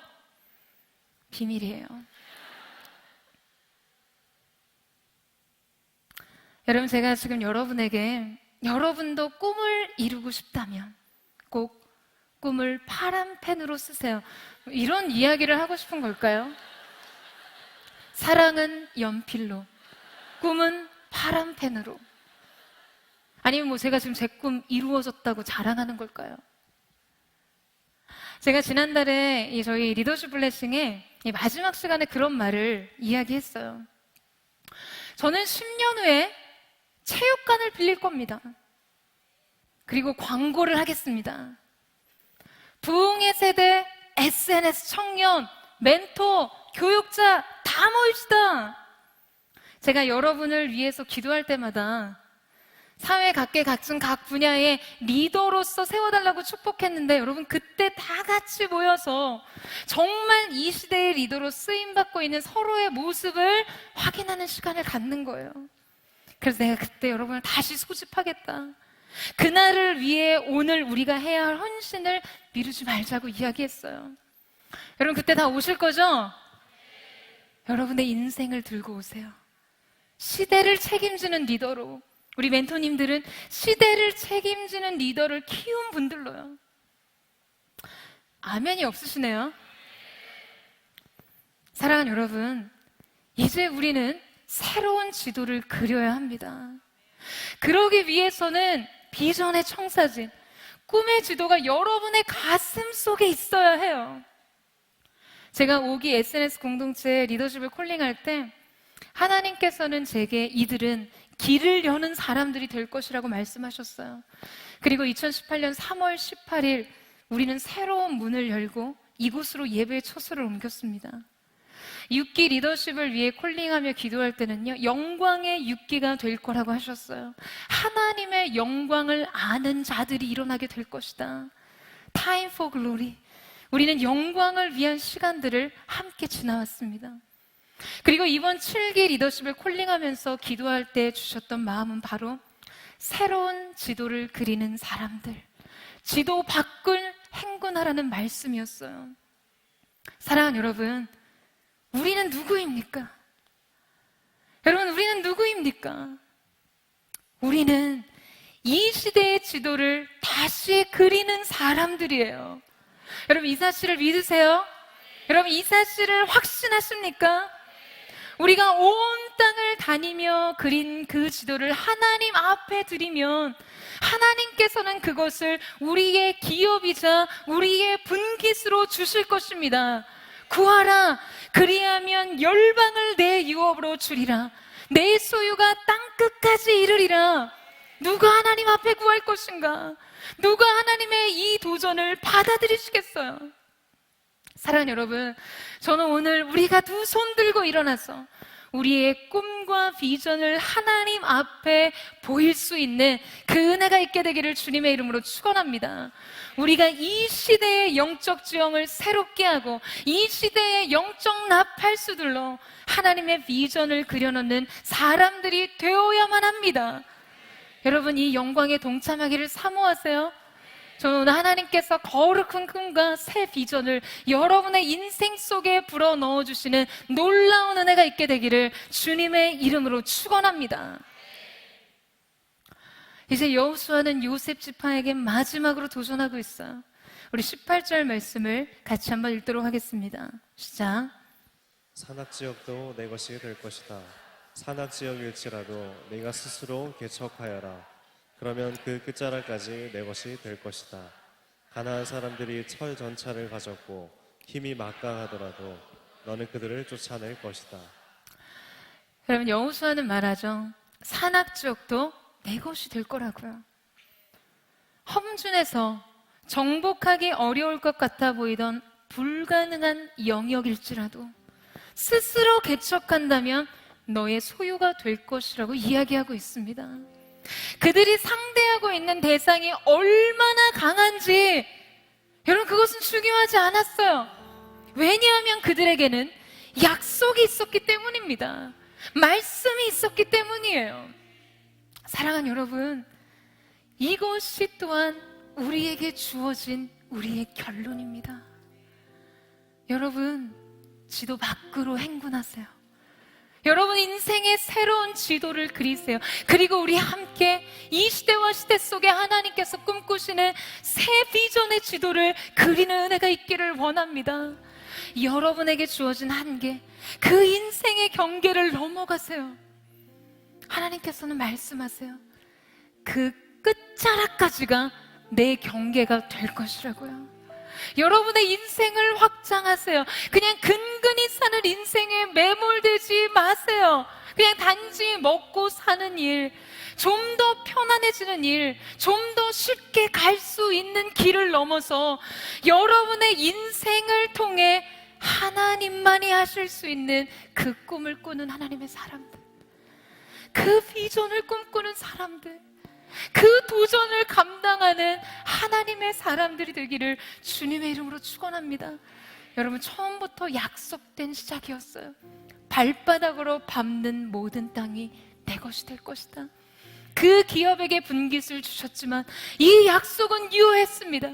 비밀이에요. 여러분, 제가 지금 여러분에게 여러분도 꿈을 이루고 싶다면 꼭 꿈을 파란 펜으로 쓰세요. 이런 이야기를 하고 싶은 걸까요? 사랑은 연필로, 꿈은 파란 펜으로. 아니면 제가 지금 제 꿈 이루어졌다고 자랑하는 걸까요? 제가 지난달에 저희 리더십 블레싱의 마지막 시간에 그런 말을 이야기했어요. 저는 10년 후에 체육관을 빌릴 겁니다. 그리고 광고를 하겠습니다. 부흥의 세대, SNS 청년, 멘토, 교육자 다 모입시다. 제가 여러분을 위해서 기도할 때마다 사회 각계각층 각 분야의 리더로서 세워달라고 축복했는데, 여러분 그때 다 같이 모여서 정말 이 시대의 리더로 쓰임받고 있는 서로의 모습을 확인하는 시간을 갖는 거예요. 그래서 내가 그때 여러분을 다시 소집하겠다. 그날을 위해 오늘 우리가 해야 할 헌신을 미루지 말자고 이야기했어요. 여러분 그때 다 오실 거죠? 여러분의 인생을 들고 오세요. 시대를 책임지는 리더로, 우리 멘토님들은 시대를 책임지는 리더를 키운 분들로요. 아멘이 없으시네요. 사랑하는 여러분, 이제 우리는 새로운 지도를 그려야 합니다. 그러기 위해서는 비전의 청사진, 꿈의 지도가 여러분의 가슴 속에 있어야 해요. 제가 5기 SNS 공동체 리더십을 콜링할 때 하나님께서는 제게 이들은 길을 여는 사람들이 될 것이라고 말씀하셨어요. 그리고 2018년 3월 18일 우리는 새로운 문을 열고 이곳으로 예배의 처소를 옮겼습니다. 6기 리더십을 위해 콜링하며 기도할 때는요, 영광의 6기가 될 거라고 하셨어요. 하나님의 영광을 아는 자들이 일어나게 될 것이다. Time for glory. 우리는 영광을 위한 시간들을 함께 지나왔습니다. 그리고 이번 7기 리더십을 콜링하면서 기도할 때 주셨던 마음은 바로 새로운 지도를 그리는 사람들, 지도 밖을 행군하라는 말씀이었어요. 사랑하는 여러분, 우리는 누구입니까? 여러분, 우리는 누구입니까? 우리는 이 시대의 지도를 다시 그리는 사람들이에요. 여러분, 이 사실을 믿으세요? 여러분, 이 사실을 확신하십니까? 우리가 온 땅을 다니며 그린 그 지도를 하나님 앞에 드리면 하나님께서는 그것을 우리의 기업이자 우리의 분깃으로 주실 것입니다. 구하라, 그리하면 열방을 내 유업으로 주리라. 내 소유가 땅 끝까지 이르리라. 누가 하나님 앞에 구할 것인가? 누가 하나님의 이 도전을 받아들이시겠어요? 사랑하는 여러분, 저는 오늘 우리가 두 손 들고 일어나서 우리의 꿈과 비전을 하나님 앞에 보일 수 있는 그 은혜가 있게 되기를 주님의 이름으로 축원합니다. 우리가 이 시대의 영적 지형을 새롭게 하고 이 시대의 영적 나팔수들로 하나님의 비전을 그려놓는 사람들이 되어야만 합니다. 여러분, 이 영광에 동참하기를 사모하세요? 저는 오늘 하나님께서 거룩한 꿈과 새 비전을 여러분의 인생 속에 불어 넣어주시는 놀라운 은혜가 있게 되기를 주님의 이름으로 축원합니다. 이제 여호수아는 요셉 지파에게 마지막으로 도전하고 있어요. 우리 18절 말씀을 같이 한번 읽도록 하겠습니다. 시작. 산악지역도 내 것이 될 것이다. 산악지역일지라도 네가 스스로 개척하여라. 그러면 그 끝자락까지 내 것이 될 것이다. 가나안 사람들이 철 전차를 가졌고 힘이 막강하더라도 너는 그들을 쫓아낼 것이다. 여러분, 여호수아는 말하죠. 산악지역도 내 것이 될 거라고요. 험준에서 정복하기 어려울 것 같아 보이던 불가능한 영역일지라도 스스로 개척한다면 너의 소유가 될 것이라고 이야기하고 있습니다. 그들이 상대하고 있는 대상이 얼마나 강한지 여러분, 그것은 중요하지 않았어요. 왜냐하면 그들에게는 약속이 있었기 때문입니다. 말씀이 있었기 때문이에요. 사랑하는 여러분, 이것이 또한 우리에게 주어진 우리의 결론입니다. 여러분, 지도 밖으로 행군하세요. 여러분, 인생의 새로운 지도를 그리세요. 그리고 우리 함께 이 시대와 시대 속에 하나님께서 꿈꾸시는 새 비전의 지도를 그리는 은혜가 있기를 원합니다. 여러분에게 주어진 한계, 그 인생의 경계를 넘어가세요. 하나님께서는 말씀하세요. 그 끝자락까지가 내 경계가 될 것이라고요. 여러분의 인생을 확장하세요. 그냥 근근히 사는 인생에 매몰되지 마세요. 그냥 단지 먹고 사는 일, 좀 더 편안해지는 일, 좀 더 쉽게 갈 수 있는 길을 넘어서 여러분의 인생을 통해 하나님만이 하실 수 있는 그 꿈을 꾸는 하나님의 사람들, 그 비전을 꿈꾸는 사람들, 그 도전을 감당하는 하나님의 사람들이 되기를 주님의 이름으로 축원합니다. 여러분, 처음부터 약속된 시작이었어요. 발바닥으로 밟는 모든 땅이 내 것이 될 것이다. 그 기업에게 분깃을 주셨지만 이 약속은 유효했습니다.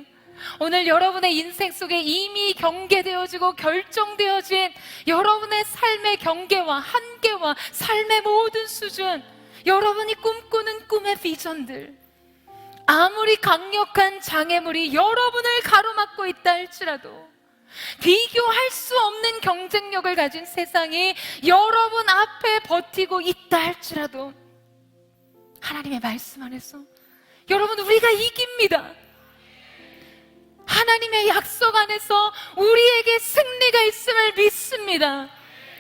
오늘 여러분의 인생 속에 이미 경계되어지고 결정되어진 여러분의 삶의 경계와 한계와 삶의 모든 수준, 여러분이 꿈꾸는 꿈의 비전들, 아무리 강력한 장애물이 여러분을 가로막고 있다 할지라도, 비교할 수 없는 경쟁력을 가진 세상이 여러분 앞에 버티고 있다 할지라도 하나님의 말씀 안에서 여러분, 우리가 이깁니다. 하나님의 약속 안에서 우리에게 승리가 있음을 믿습니다.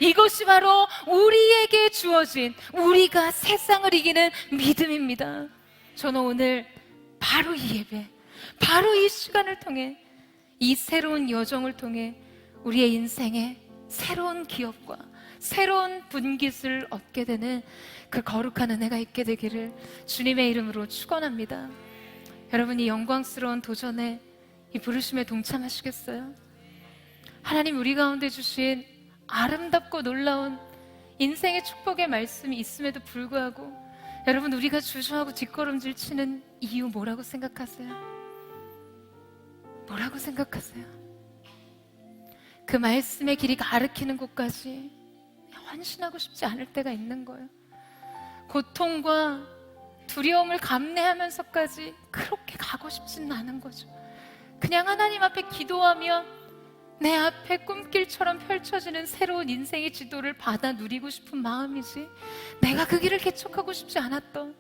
이것이 바로 우리에게 주어진 우리가 세상을 이기는 믿음입니다. 저는 오늘 바로 이 예배, 바로 이 시간을 통해, 이 새로운 여정을 통해 우리의 인생에 새로운 기업과 새로운 분깃을 얻게 되는 그 거룩한 은혜가 있게 되기를 주님의 이름으로 축원합니다. 여러분, 이 영광스러운 도전에, 이 부르심에 동참하시겠어요? 하나님, 우리 가운데 주신 아름답고 놀라운 인생의 축복의 말씀이 있음에도 불구하고 여러분, 우리가 주저하고 뒷걸음질 치는 이유 뭐라고 생각하세요? 뭐라고 생각하세요? 그 말씀의 길이 가르치는 곳까지 헌신하고 싶지 않을 때가 있는 거예요. 고통과 두려움을 감내하면서까지 그렇게 가고 싶지는 않은 거죠. 그냥 하나님 앞에 기도하며 내 앞에 꿈길처럼 펼쳐지는 새로운 인생의 지도를 받아 누리고 싶은 마음이지, 내가 그 길을 개척하고 싶지 않았던,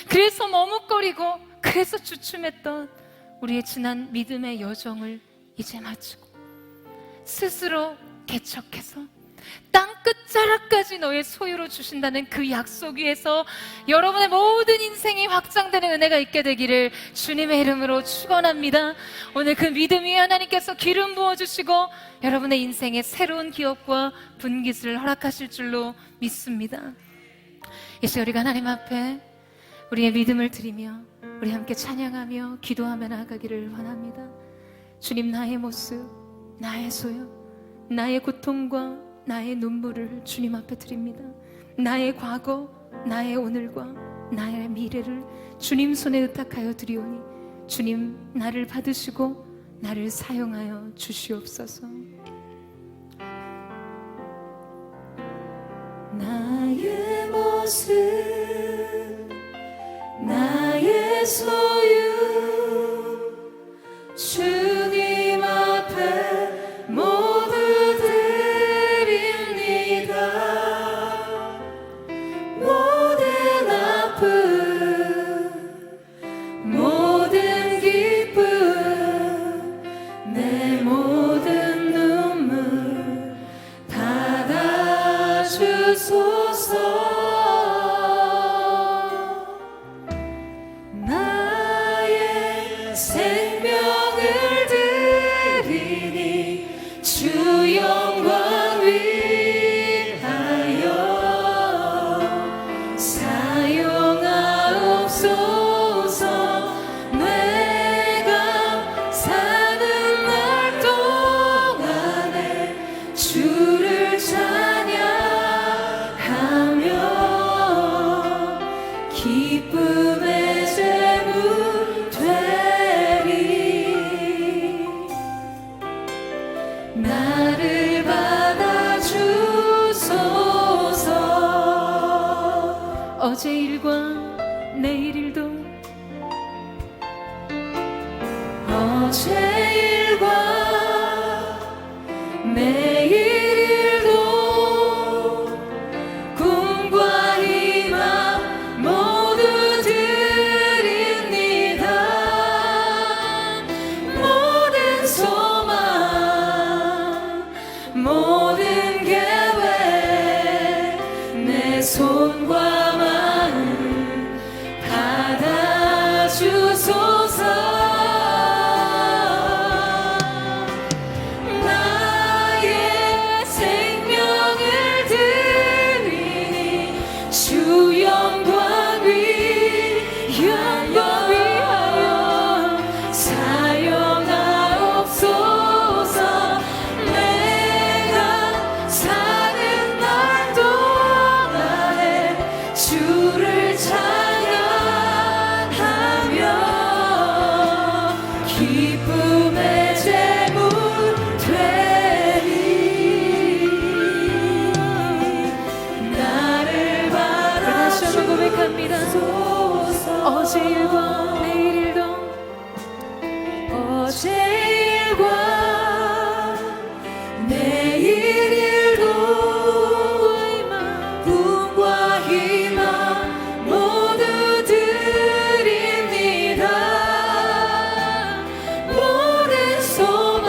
그래서 머뭇거리고 그래서 주춤했던 우리의 지난 믿음의 여정을 이제 마치고 스스로 개척해서 땅 끝자락까지 너의 소유로 주신다는 그 약속 위에서 여러분의 모든 인생이 확장되는 은혜가 있게 되기를 주님의 이름으로 축원합니다. 오늘 그 믿음 위에 하나님께서 기름 부어주시고 여러분의 인생에 새로운 기업과 분깃을 허락하실 줄로 믿습니다. 이 시간 우리가 하나님 앞에 우리의 믿음을 드리며 우리 함께 찬양하며 기도하며 나아가기를 원합니다. 주님, 나의 모습, 나의 소유, 나의 고통과 나의 눈물을 주님 앞에 드립니다. 나의 과거, 나의 오늘과 나의 미래를 주님 손에 의탁하여 드리오니 주님, 나를 받으시고 나를 사용하여 주시옵소서. 나의 모습, 나의 소유, 주님 앞에 모두 드립니다. 모든 아픔, 모든 기쁨, 내 모든 눈물 받아주소서. 나의 생명을 드리니 주 영광 위하여 사용하옵소서. 내가 사는 날 동안에 주를 찬양하며 기쁨의 제물 되리. 나를 받아주소서. 어제 일과 내일 일도, 어제 일과 내일 일도, 꿈과 희망 모두 드립니다. 모든 소망, 모든 계획, 내 손과 마음 받아주소서. 나의 생명을 드리니 주 영광 위하여 사용하옵소서. 내가 사는 날 동안에 주를 찬양하며 기쁨의 제물 되리. 나를 다시 한번 고백합니다. 어제 일과 내일 일도, 어제 일과 내일 일도, 꿈과 희망 모두 드립니다. 모든 소망,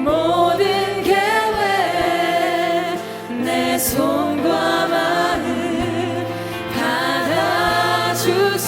모든 계획, 내 손과 마음 받아주소서.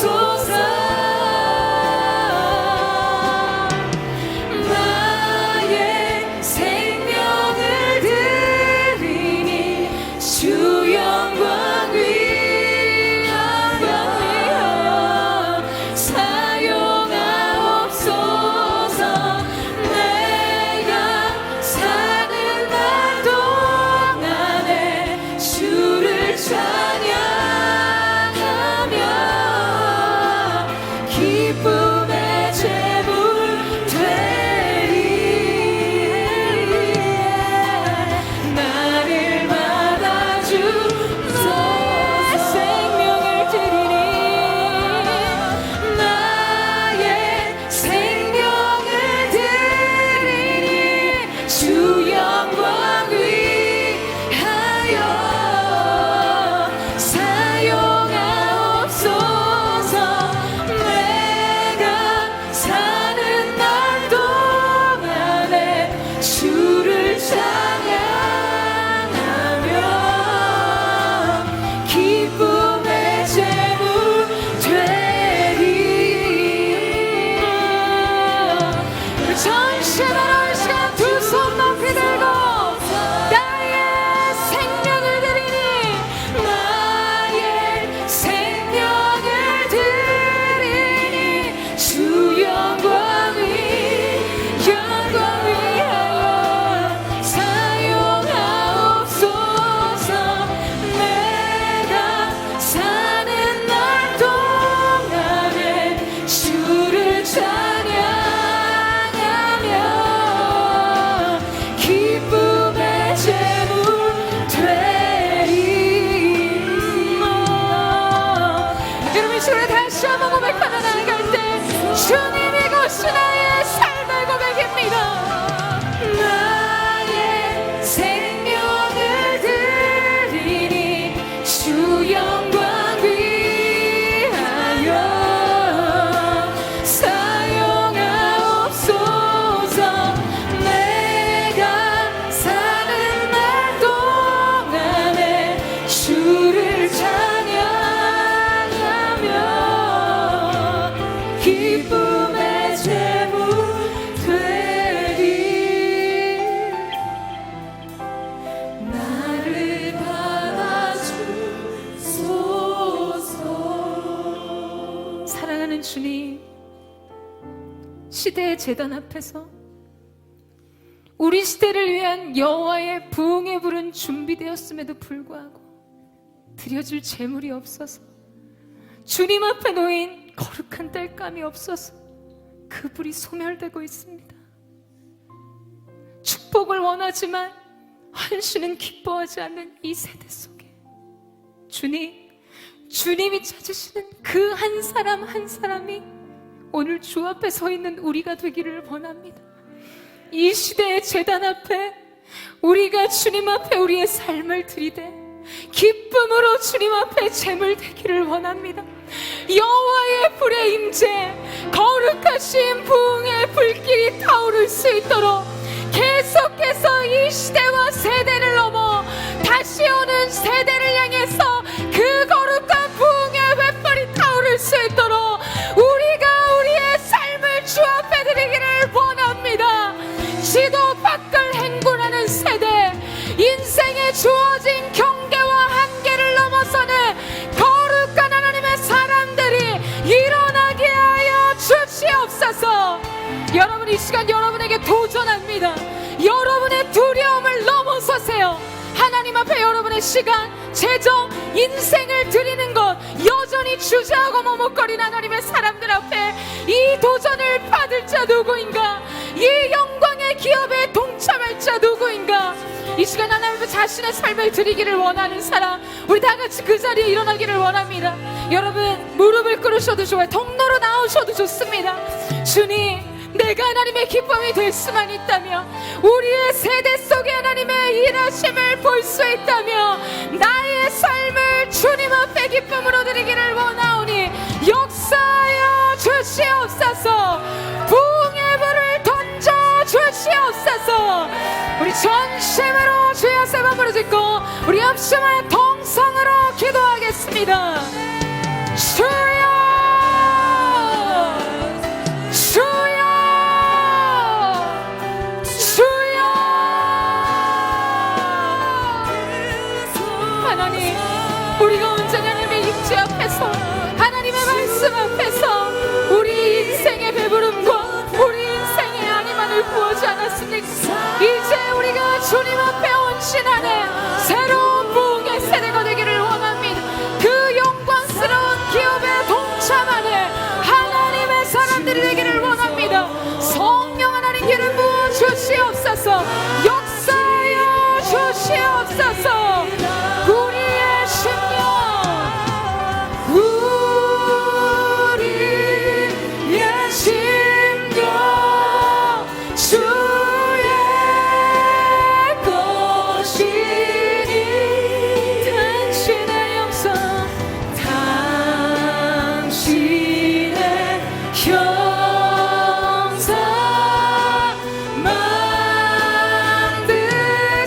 그것이 나의 삶의 고백입니다. 나의 생명을 드리니 주 영광 위하여 사용하옵소서. 내가 사는 날 동안에 주를 찬양하며 기쁨의 제물 되리. 나를 받아주소서. 사랑하는 주님, 시대의 제단 앞에서 우리 시대를 위한 여호와의 부흥의 불은 준비되었음에도 불구하고 드려줄 재물이 없어서, 주님 앞에 놓인 거룩한 땔감이 없어서 그 불이 소멸되고 있습니다. 축복을 원하지만 헌신은 기뻐하지 않는 이 세대 속에 주님이 찾으시는 그 한 사람 한 사람이 오늘 주 앞에 서 있는 우리가 되기를 원합니다. 이 시대의 제단 앞에 우리가 주님 앞에 우리의 삶을 드리되 기쁨으로 주님 앞에 제물 되기를 원합니다. 여호와의 불의 임재, 거룩하신 부흥의 불길이 타오를 수 있도록 계속해서 이 시대와 세대를 넘어 다시 오는 세대를 향해서 그 거룩한 부흥의 횃불이 타오를 수 있도록 우리가 우리의 삶을 주 앞에 드리기를 원합니다. 지도 밖을 행군하는 세대, 인생에 주어진 경계와 한계를 넘어서는 거룩한 하나님의 사람들이 일어나게 하여 주시옵소서. 여러분, 이 시간 여러분에게 도전합니다. 여러분의 두려움을 넘어서세요. 하나님 앞에 여러분의 시간, 재정, 인생을 드리는 것 여전히 주저하고 머뭇거리는 하나님의 사람들 앞에 이 도전을 받을 자 누구인가? 이 영광의 기업에 동참할 자 누구인가? 이 시간 하나님 앞에 자신의 삶을 드리기를 원하는 사람, 우리 다 같이 그 자리에 일어나기를 원합니다. 여러분, 무릎을 꿇으셔도 좋아요. 통로로 나오셔도 좋습니다. 주님, 내가 하나님의 기쁨이 될 수만 있다면, 우리의 세대 속에 하나님의 일하심을 볼 수 있다면 나의 삶을 주님 앞에 기쁨으로 드리기를 원하오니 역사하여 주시옵소서. 부흥의 불을 던져 주시옵소서. 우리 전심으로 주여 세 번 부르짖고 우리 합심하여 동성으로 기도하겠습니다. 주여, 주여, 주여. 하나님, 우리가 온전히 하나님의 임재 앞에서, 하나님의 말씀 앞에서 우리 인생의 배부름과 우리 인생의 양이만을 구하지 않았습니까? 이제 우리가 주님 앞에 헌신하는 새로운 부흥의 세대가 되기를 원합니다. 그 영광스러운 기업에 동참하는 하나님의 사람들이 되기를 원합니다. 성령 하나님 기름 부어 주시옵소서. 역사하여 주시옵소서. 우리의 심령, 우리의 심령 주의 것이니 당신의 영성, 당신의 형상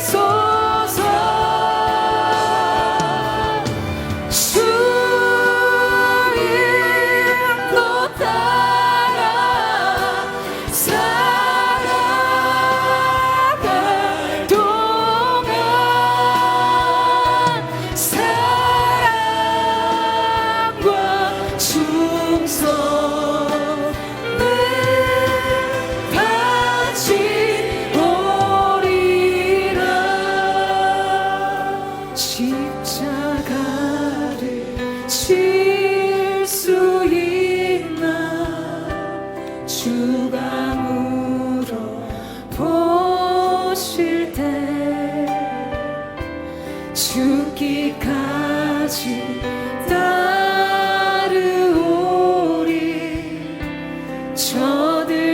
만드소서. 주 인도 따라 살아갈 동안 사랑과 충성을 바치오리라. 십자가를 질 수 있나? 주가 물어보실 때 죽기까지 따르오리. 저들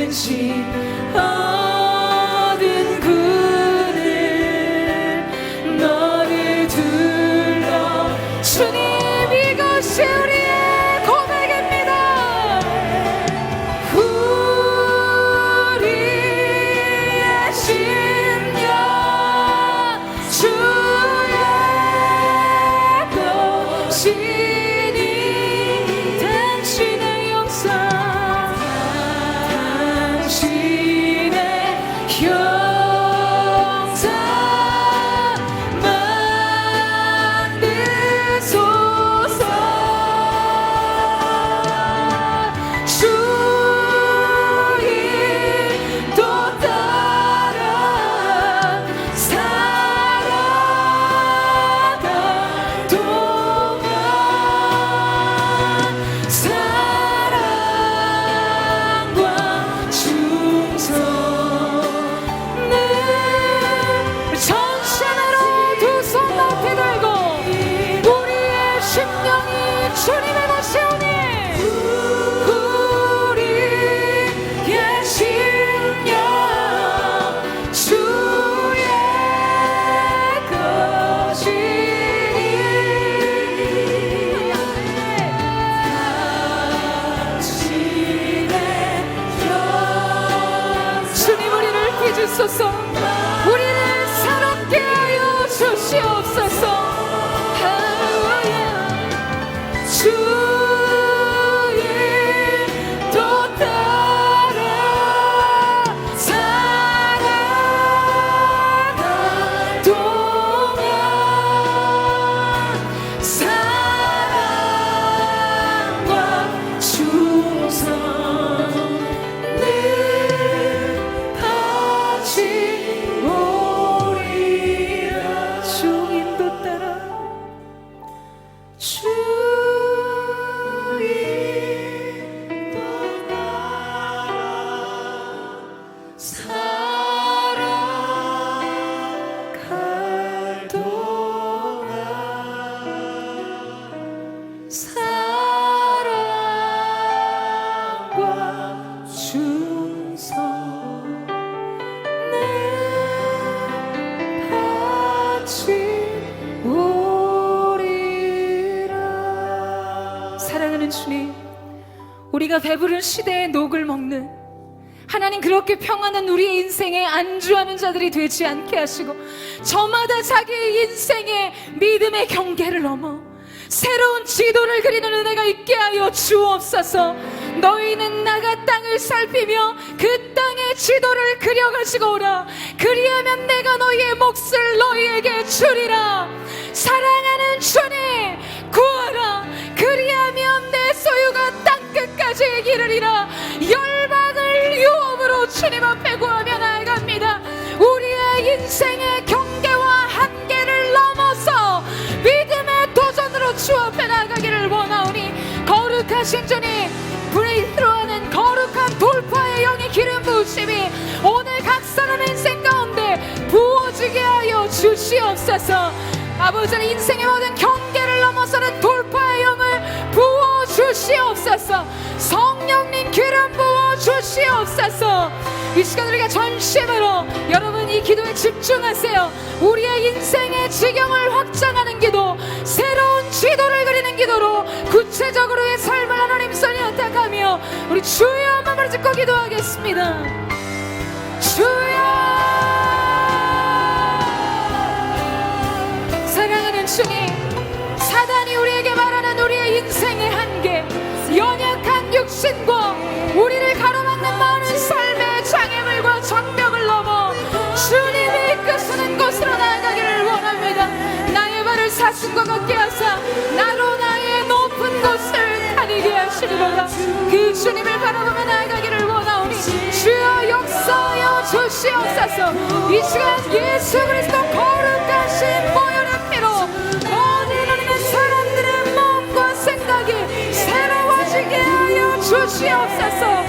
근심 얻은 그늘 너를 둘러 주님 이것이 우리의 고백입니다. 우리의 심령 주의 것이니 당신의 역사 당신의 형상 만드소서. 주의 또 따라 살아가 동안 사랑과 충성을 전신으로 두 손 높이 들고 우리의 심령이 주님의 것이오니 우리의 심령 주의 것이니 주님 우리를 빚으소서. 우리를 새롭게 하여 주시옵소서. 할렐루야. 주의 또 따라 살아가 동안 사랑과 충성을 같이 오리라. 주인도 따라 주인도 따라 살아갈 동안 사랑과 충성을 같이 오리라. 사랑하는 주님, 우리가 배부른 시대의 녹을 먹는 하나님, 그렇게 평안한 우리의 인생에 안주하는 자들이 되지 않게 하시고 저마다 자기의 인생의 믿음의 경계를 넘어 새로운 지도를 그리는 은혜가 있게 하여 주옵소서. 너희는 나가 땅을 살피며 그 땅의 지도를 그려가지고 오라. 그리하면 내가 너희의 몫을 너희에게 주리라. 사랑하는 주님, 구하라. 그리하면 내 소유가 땅끝까지 이르리라. 열방을 유업으로 주님 앞에 구하며 나아갑니다. 우리의 인생의 경계와 한계를 넘어서 믿음의 도전으로 주 앞에 나아가기를 원하오니 거룩하신 주님, 브레이크로하는 거룩한 돌파의 영의 기름 부으심이 오늘 각 사람의 인생 가운데 부어지게 하여 주시옵소서. 아버지의 인생의 모든 경계를 넘어서는 돌파의 영을 부어주시옵소서. 성령님 기름 부어주시옵소서. 이 시간 우리가 전심으로 여러분 이 기도에 집중하세요. 우리의 인생의 지경을 확장하는 기도, 새로운 지도를 그리는 기도로 구체적으로의 삶을 하나님 손에 의탁하며 우리 주여 마음을 짓고 기도하겠습니다. 주여. 사랑하는 주님, 사단이 우리에게 말하는 우리의 인생의 한계, 연약한 육신과 우리를 가로막는 많은 삶의 장애물과 장벽을 넘어 주님이 이끄시는 곳으로 나아가기를 원합니다. 나의 발을 사슴과 같게 하사 나로 나의 높은 곳을 가리게 하시리로다. 그 주님을 바라보며 나아가기를 원하오니 주여 역사하여 주시옵소서. 이 시간 예수 그리스도 거룩하신 보혈의 피로 모든 하나님의 사람들의 마음과 생각이 새로워지게 하여 주시옵소서.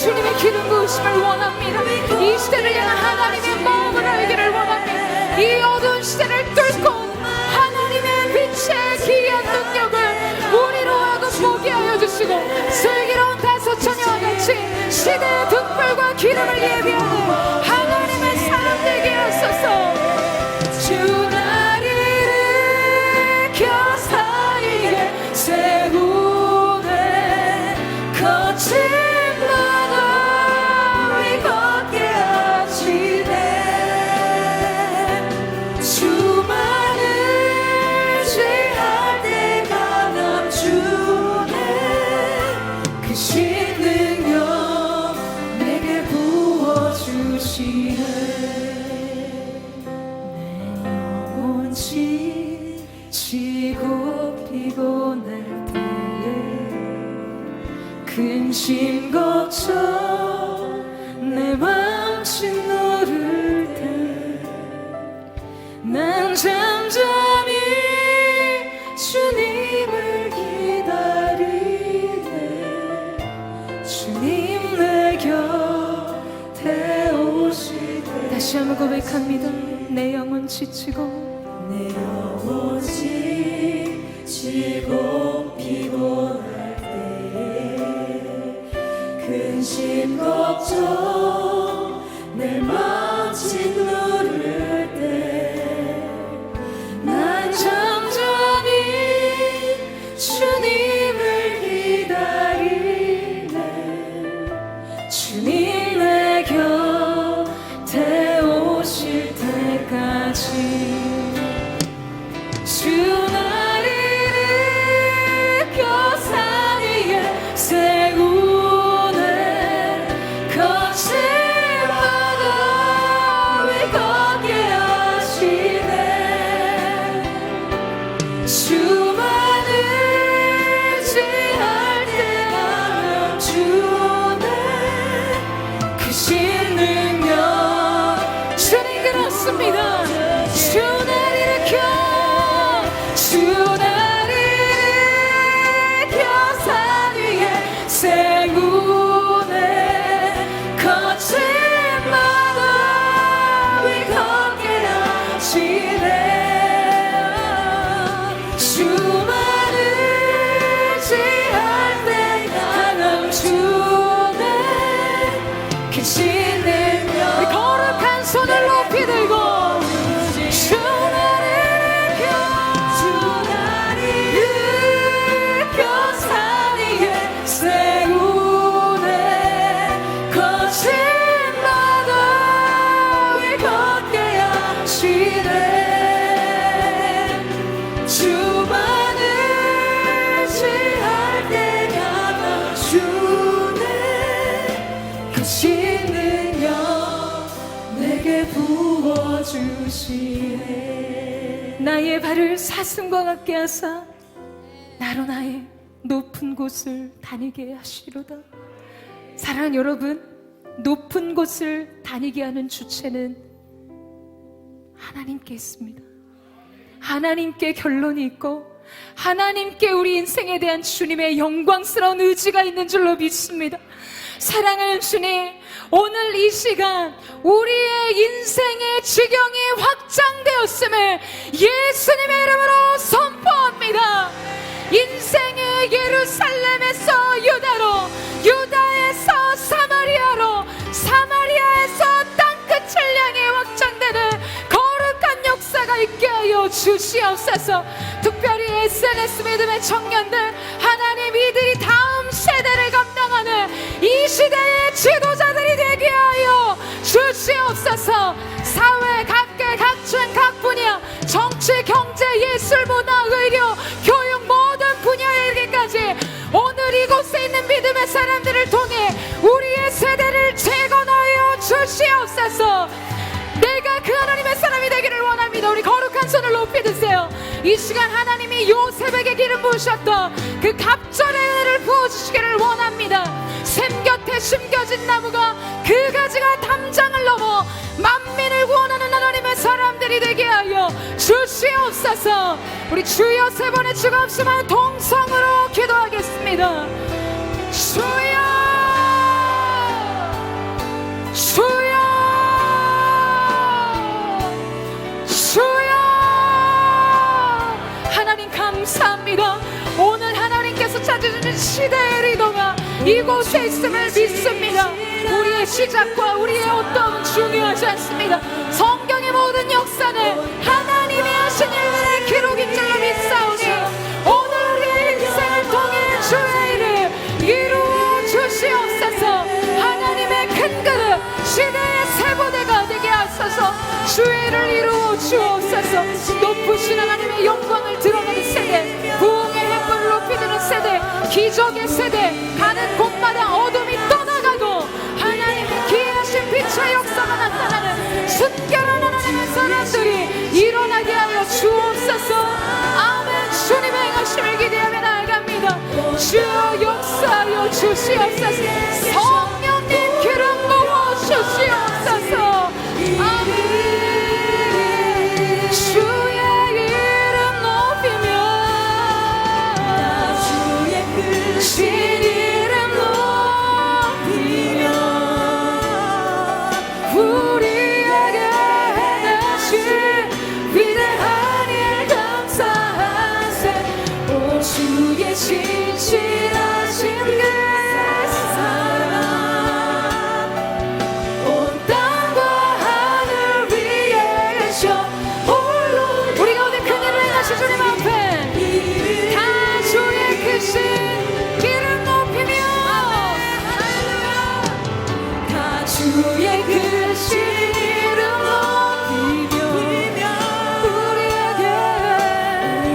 주님의 기름 부으심을 원합니다. 이 시대를 향한 하나님의 마음을 알기를 원합니다. 이 어두운 시대를 뚫고 하나님의 빛의 귀한 능력을 우리로 하고 보게 하여 주시고 슬기로운 다소처녀와 같이 크신 능력 내게 부어주시네. 내 영혼 지치고 피곤할 때에 근심 걱정 내 맘 짓누를 때 난 잠잠히 주님을 기다리네. 주님 내 곁에 오시네. 다시 한번 고백합니다. 내 영혼 지치고 내 영혼 지치고 피곤할 때에 근심 걱정 내 맘 짓누를 때 난 잠잠히 주님을 기다리네. 주님 내 곁에 오실 때까지 주 나를 일으켜 산 위에 세우네. 거친 바다 위 걷게 하시네. 주만 의지할 때가 주네. 크신 능력 주님 그렇습니다. 주 나를 일으켜 주 나를 일으켜 산 위에 세우네. 거친 바다 위 걷게 하시네. 주만 의지할 때 강함 주네. 크신 능력 우리 거룩한 손을 높이 들고 주 나를 일으켜 산 위에 세우네. 거친 바다 위 걷게 하시네. 주만 의지할 때 강함 주네. 크신 능력 내게 부어주시네. 나의 발을 사슴과 같게 하사 나로 나의 높은 곳을 다니게 하시로다. 사랑하는 여러분, 높은 곳을 다니게 하는 주체는 하나님께 있습니다. 하나님께 결론이 있고 하나님께 우리 인생에 대한 주님의 영광스러운 의지가 있는 줄로 믿습니다. 사랑하는 주님, 오늘 이 시간 우리의 인생의 지경이 확장되었음을 예수님의 이름으로 선포합니다. 인생의 예루살렘에서 유다로, 유다에서 사마리아로, 사마리아에서 땅끝을 향해 확장되는 거룩한 역사가 있게 하여 주시옵소서. 특별히 SNS 믿음의 청년들, 하나님 이들이 다음 세대를 감당하는 이 시대의 지도자들이 되게 하여 주시옵소서. 사회 각계 각층 각 분야, 정치, 경제, 예술, 문화, 의료, 교육 모든 분야에 이르기까지 오늘 이곳에 있는 믿음의 사람들을 통해 우리의 세대를 재건하여 주시옵소서. 내가 그 하나님의 사람이 되기를 원합니다. 우리 거룩한 손을 높이 드세요. 이 시간 하나님이 요셉에게 기름 부으셨던 그 갑절의 은혜를 부어주시기를 원합니다. 샘 곁에 심겨진 나무가 그 가지가 담장을 넘어 만민을 구원하는 하나님의 사람들이 되게 하여 주시옵소서. 우리 주여 세 번의 주가 없으면 동성으로 기도하겠습니다. 주여, 주여, 주여. 하나님 감사합니다. 오늘 하나님께서 찾아주신 시대의 리더가 이곳에 있음을 믿습니다. 우리의 시작과 우리의 어떠함은 중요하지 않습니다. 성경의 모든 역사는 하나님이 하신 일들의 기록인 줄로 믿사오니 오늘 우리의 인생을 통해 주의 일을 이루어 주시옵소서. 하나님의 큰 그릇 시대의 세보대가 되게 하소서. 주의 일을 이루어 주옵소서. 높으신 하나님의 영광을 드러내는 세대, 부흥의 햇불을 높이 드는 세대, 기적의 세대, 가는 공 순결한 하나님의 사람들이 일어나게 하여 주옵소서. 아멘. 주님의 행하심을 기대하며 나아갑니다. 주여 역사하여 주시옵소서. 성령님 기름 부어 주시옵소서. 아멘. 주의 이름 높이며 신 이름 높이며 우리에게 행하신 위대한 일 감사하세. 오 주의 신실하신 그 사랑 온 땅과 하늘 위에 계셔 홀로 우리 가운데 큰 일을 행하신 주님 앞에 다 주의 크신 기름 높이며 다 주의 크신 이름 높이며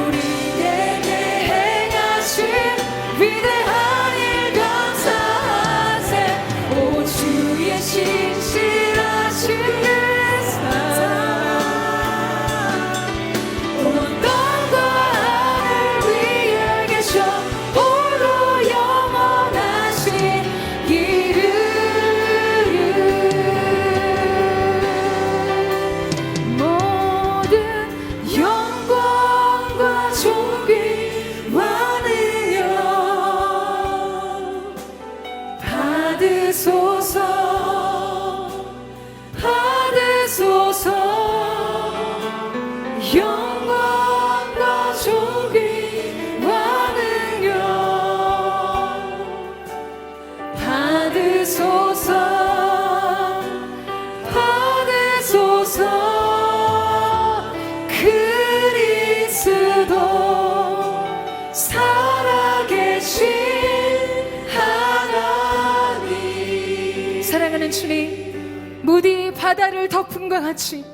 우리에게 행하신 위대한 일 감사하세. 오 주의 신실하신 그 사랑 온 땅과 하늘 위에 계셔 홀로 영원하신 이름. 모든 영광과 존귀와 능력 받으소서 받으소서. 영광과 존귀와 능력 받으소서 받으소서. 그리스도 살아계신 하나님. 사랑하는 주님, 무디 바다를 덮음과 같이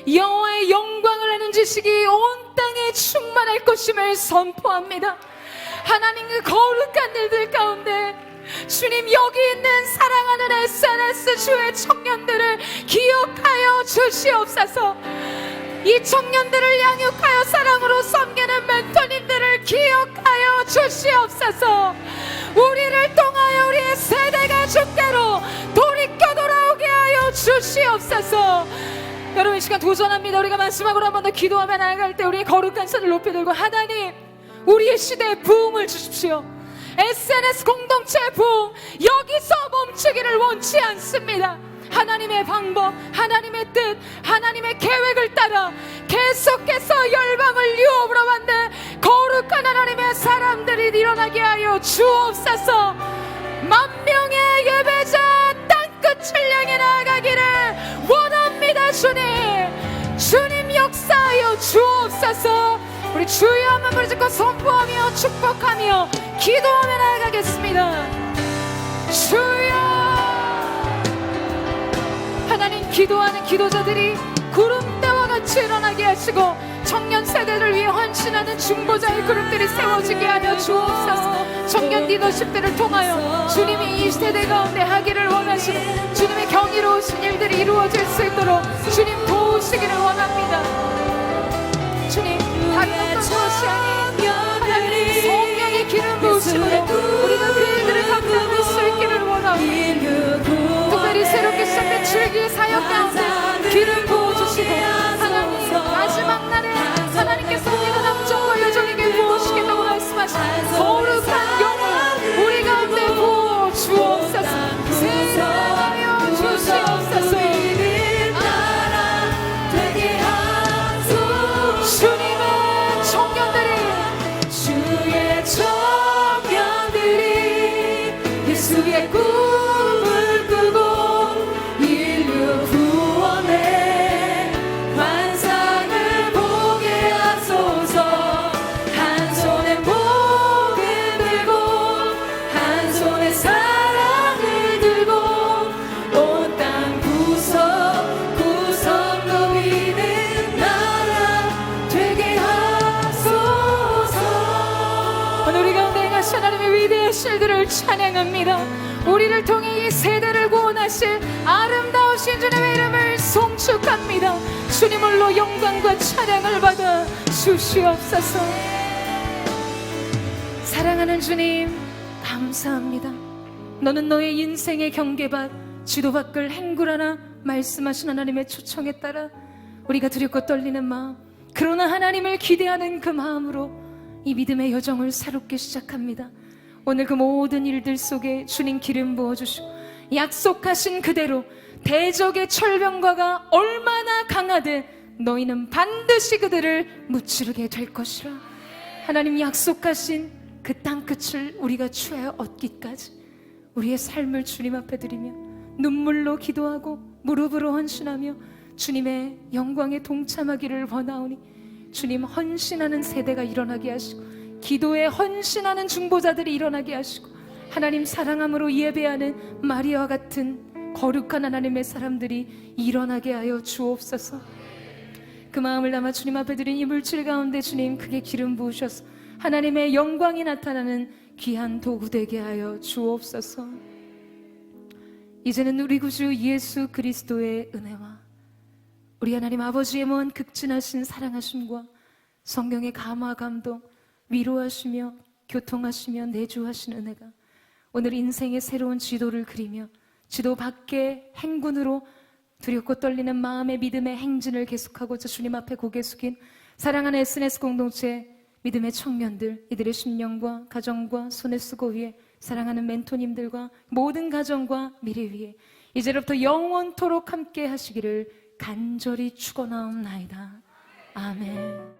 여호와의 영광을 아는 지식이 온 땅에 충만할 것임을 선포합니다. 하나님, 그 거룩한 일들 가운데 주님, 여기 있는 사랑하는 SNS 주의 청년들을 기억하여 주시옵소서. 이 청년들을 양육하여 사랑으로 섬기는 멘토님들을 기억하여 주시옵소서. 우리를 통하여 우리의 세대가 주께로 돌이켜 돌아오게 하여 주시옵소서. 여러분, 이 시간 도전합니다. 우리가 마지막으로 한 번 더 기도하며 나아갈 때 우리의 거룩한 손을 높이 들고, 하나님, 우리의 시대에 부흥을 주십시오. SNS 공동체의 부흥, 여기서 멈추기를 원치 않습니다. 하나님의 방법, 하나님의 뜻, 하나님의 계획을 따라 계속해서 열방을 유업으로 만든 거룩한 하나님의 사람들이 일어나게 하여 주옵소서. 만명의 예배자 땅끝을 향해 나아가기를 원합니다. 주님 역사하여 주옵소서. 우리 주여 한번 부르짖고 선포하며 축복하며 기도하며 나아가겠습니다. 주여. 하나님, 기도하는 기도자들이 구름대와 같이 일어나게 하시고 청년 세대를 위해 헌신하는 중보자의 그룹들이 세워지게 하여 주옵소서. 청년 리더십들을 통하여 주님이 이 세대 가운데 하기를 원하시고 주님의 경이로우신 일들이 이루어질 수 있도록 주님 도우시기를 원합니다. 주님, 다른 어떤 것이 아닌 하나님 성령의 기름 부으심으로 우리가 그 일들을 감당할 수 있기를 원합니다. 특별히 새롭게 시작된 줄기의 사역 가운데 기름 부어주시고 하나님 마지막 날에 하나님께서 우리가 남정과 여정에게 부어주시겠다고 말씀하신 거룩한 영을 우리 가운데 부어 주옵소서. 승하여 주시옵소서. 주님의 청년들이 예수의 꿈을 꾸고 인류 구원의 환상을 보게 하소서. 한 손에 복을 들고 한 손에 사랑을 들고 온 땅 구석구석 누비는 나라 되게 하소서. 오늘 우리 가운데 행하신 하나님의 위대한 실들을 찬양합니다. 우리를 통해 이 세대를 구원하실 아름다우신 주님의 이름을 송축합니다. 주님 홀로 영광과 찬양을 받아 주시옵소서. 사랑하는 주님 감사합니다. 너는 너의 인생의 경계밭 지도 밖을 행굴하나 말씀하신 하나님의 초청에 따라 우리가 두렵고 떨리는 마음, 그러나 하나님을 기대하는 그 마음으로 이 믿음의 여정을 새롭게 시작합니다. 오늘 그 모든 일들 속에 주님 기름 부어주시고 약속하신 그대로 대적의 철병과가 얼마나 강하든 너희는 반드시 그들을 무찌르게 될 것이라. 하나님 약속하신 그 땅끝을 우리가 취하여 얻기까지 우리의 삶을 주님 앞에 드리며 눈물로 기도하고 무릎으로 헌신하며 주님의 영광에 동참하기를 원하오니 주님 헌신하는 세대가 일어나게 하시고 기도에 헌신하는 중보자들이 일어나게 하시고 하나님 사랑함으로 예배하는 마리아와 같은 거룩한 하나님의 사람들이 일어나게 하여 주옵소서. 그 마음을 담아 주님 앞에 드린 이 물질 가운데 주님 크게 기름 부으셔서 하나님의 영광이 나타나는 귀한 도구 되게 하여 주옵소서. 이제는 우리 구주 예수 그리스도의 은혜와 우리 하나님 아버지의 먼 극진하신 사랑하심과 성령의 감화 감동 위로하시며 교통하시며 내주하신 은혜가 오늘 인생의 새로운 지도를 그리며 지도 밖의 행군으로 두렵고 떨리는 마음의 믿음의 행진을 계속하고자 주님 앞에 고개 숙인 사랑하는 SNS 공동체 믿음의 청년들, 이들의 심령과 가정과 손에 쓰고 위에 사랑하는 멘토님들과 모든 가정과 미래 위에 이제부터 영원토록 함께 하시기를 간절히 축원하옵나이다. 아멘.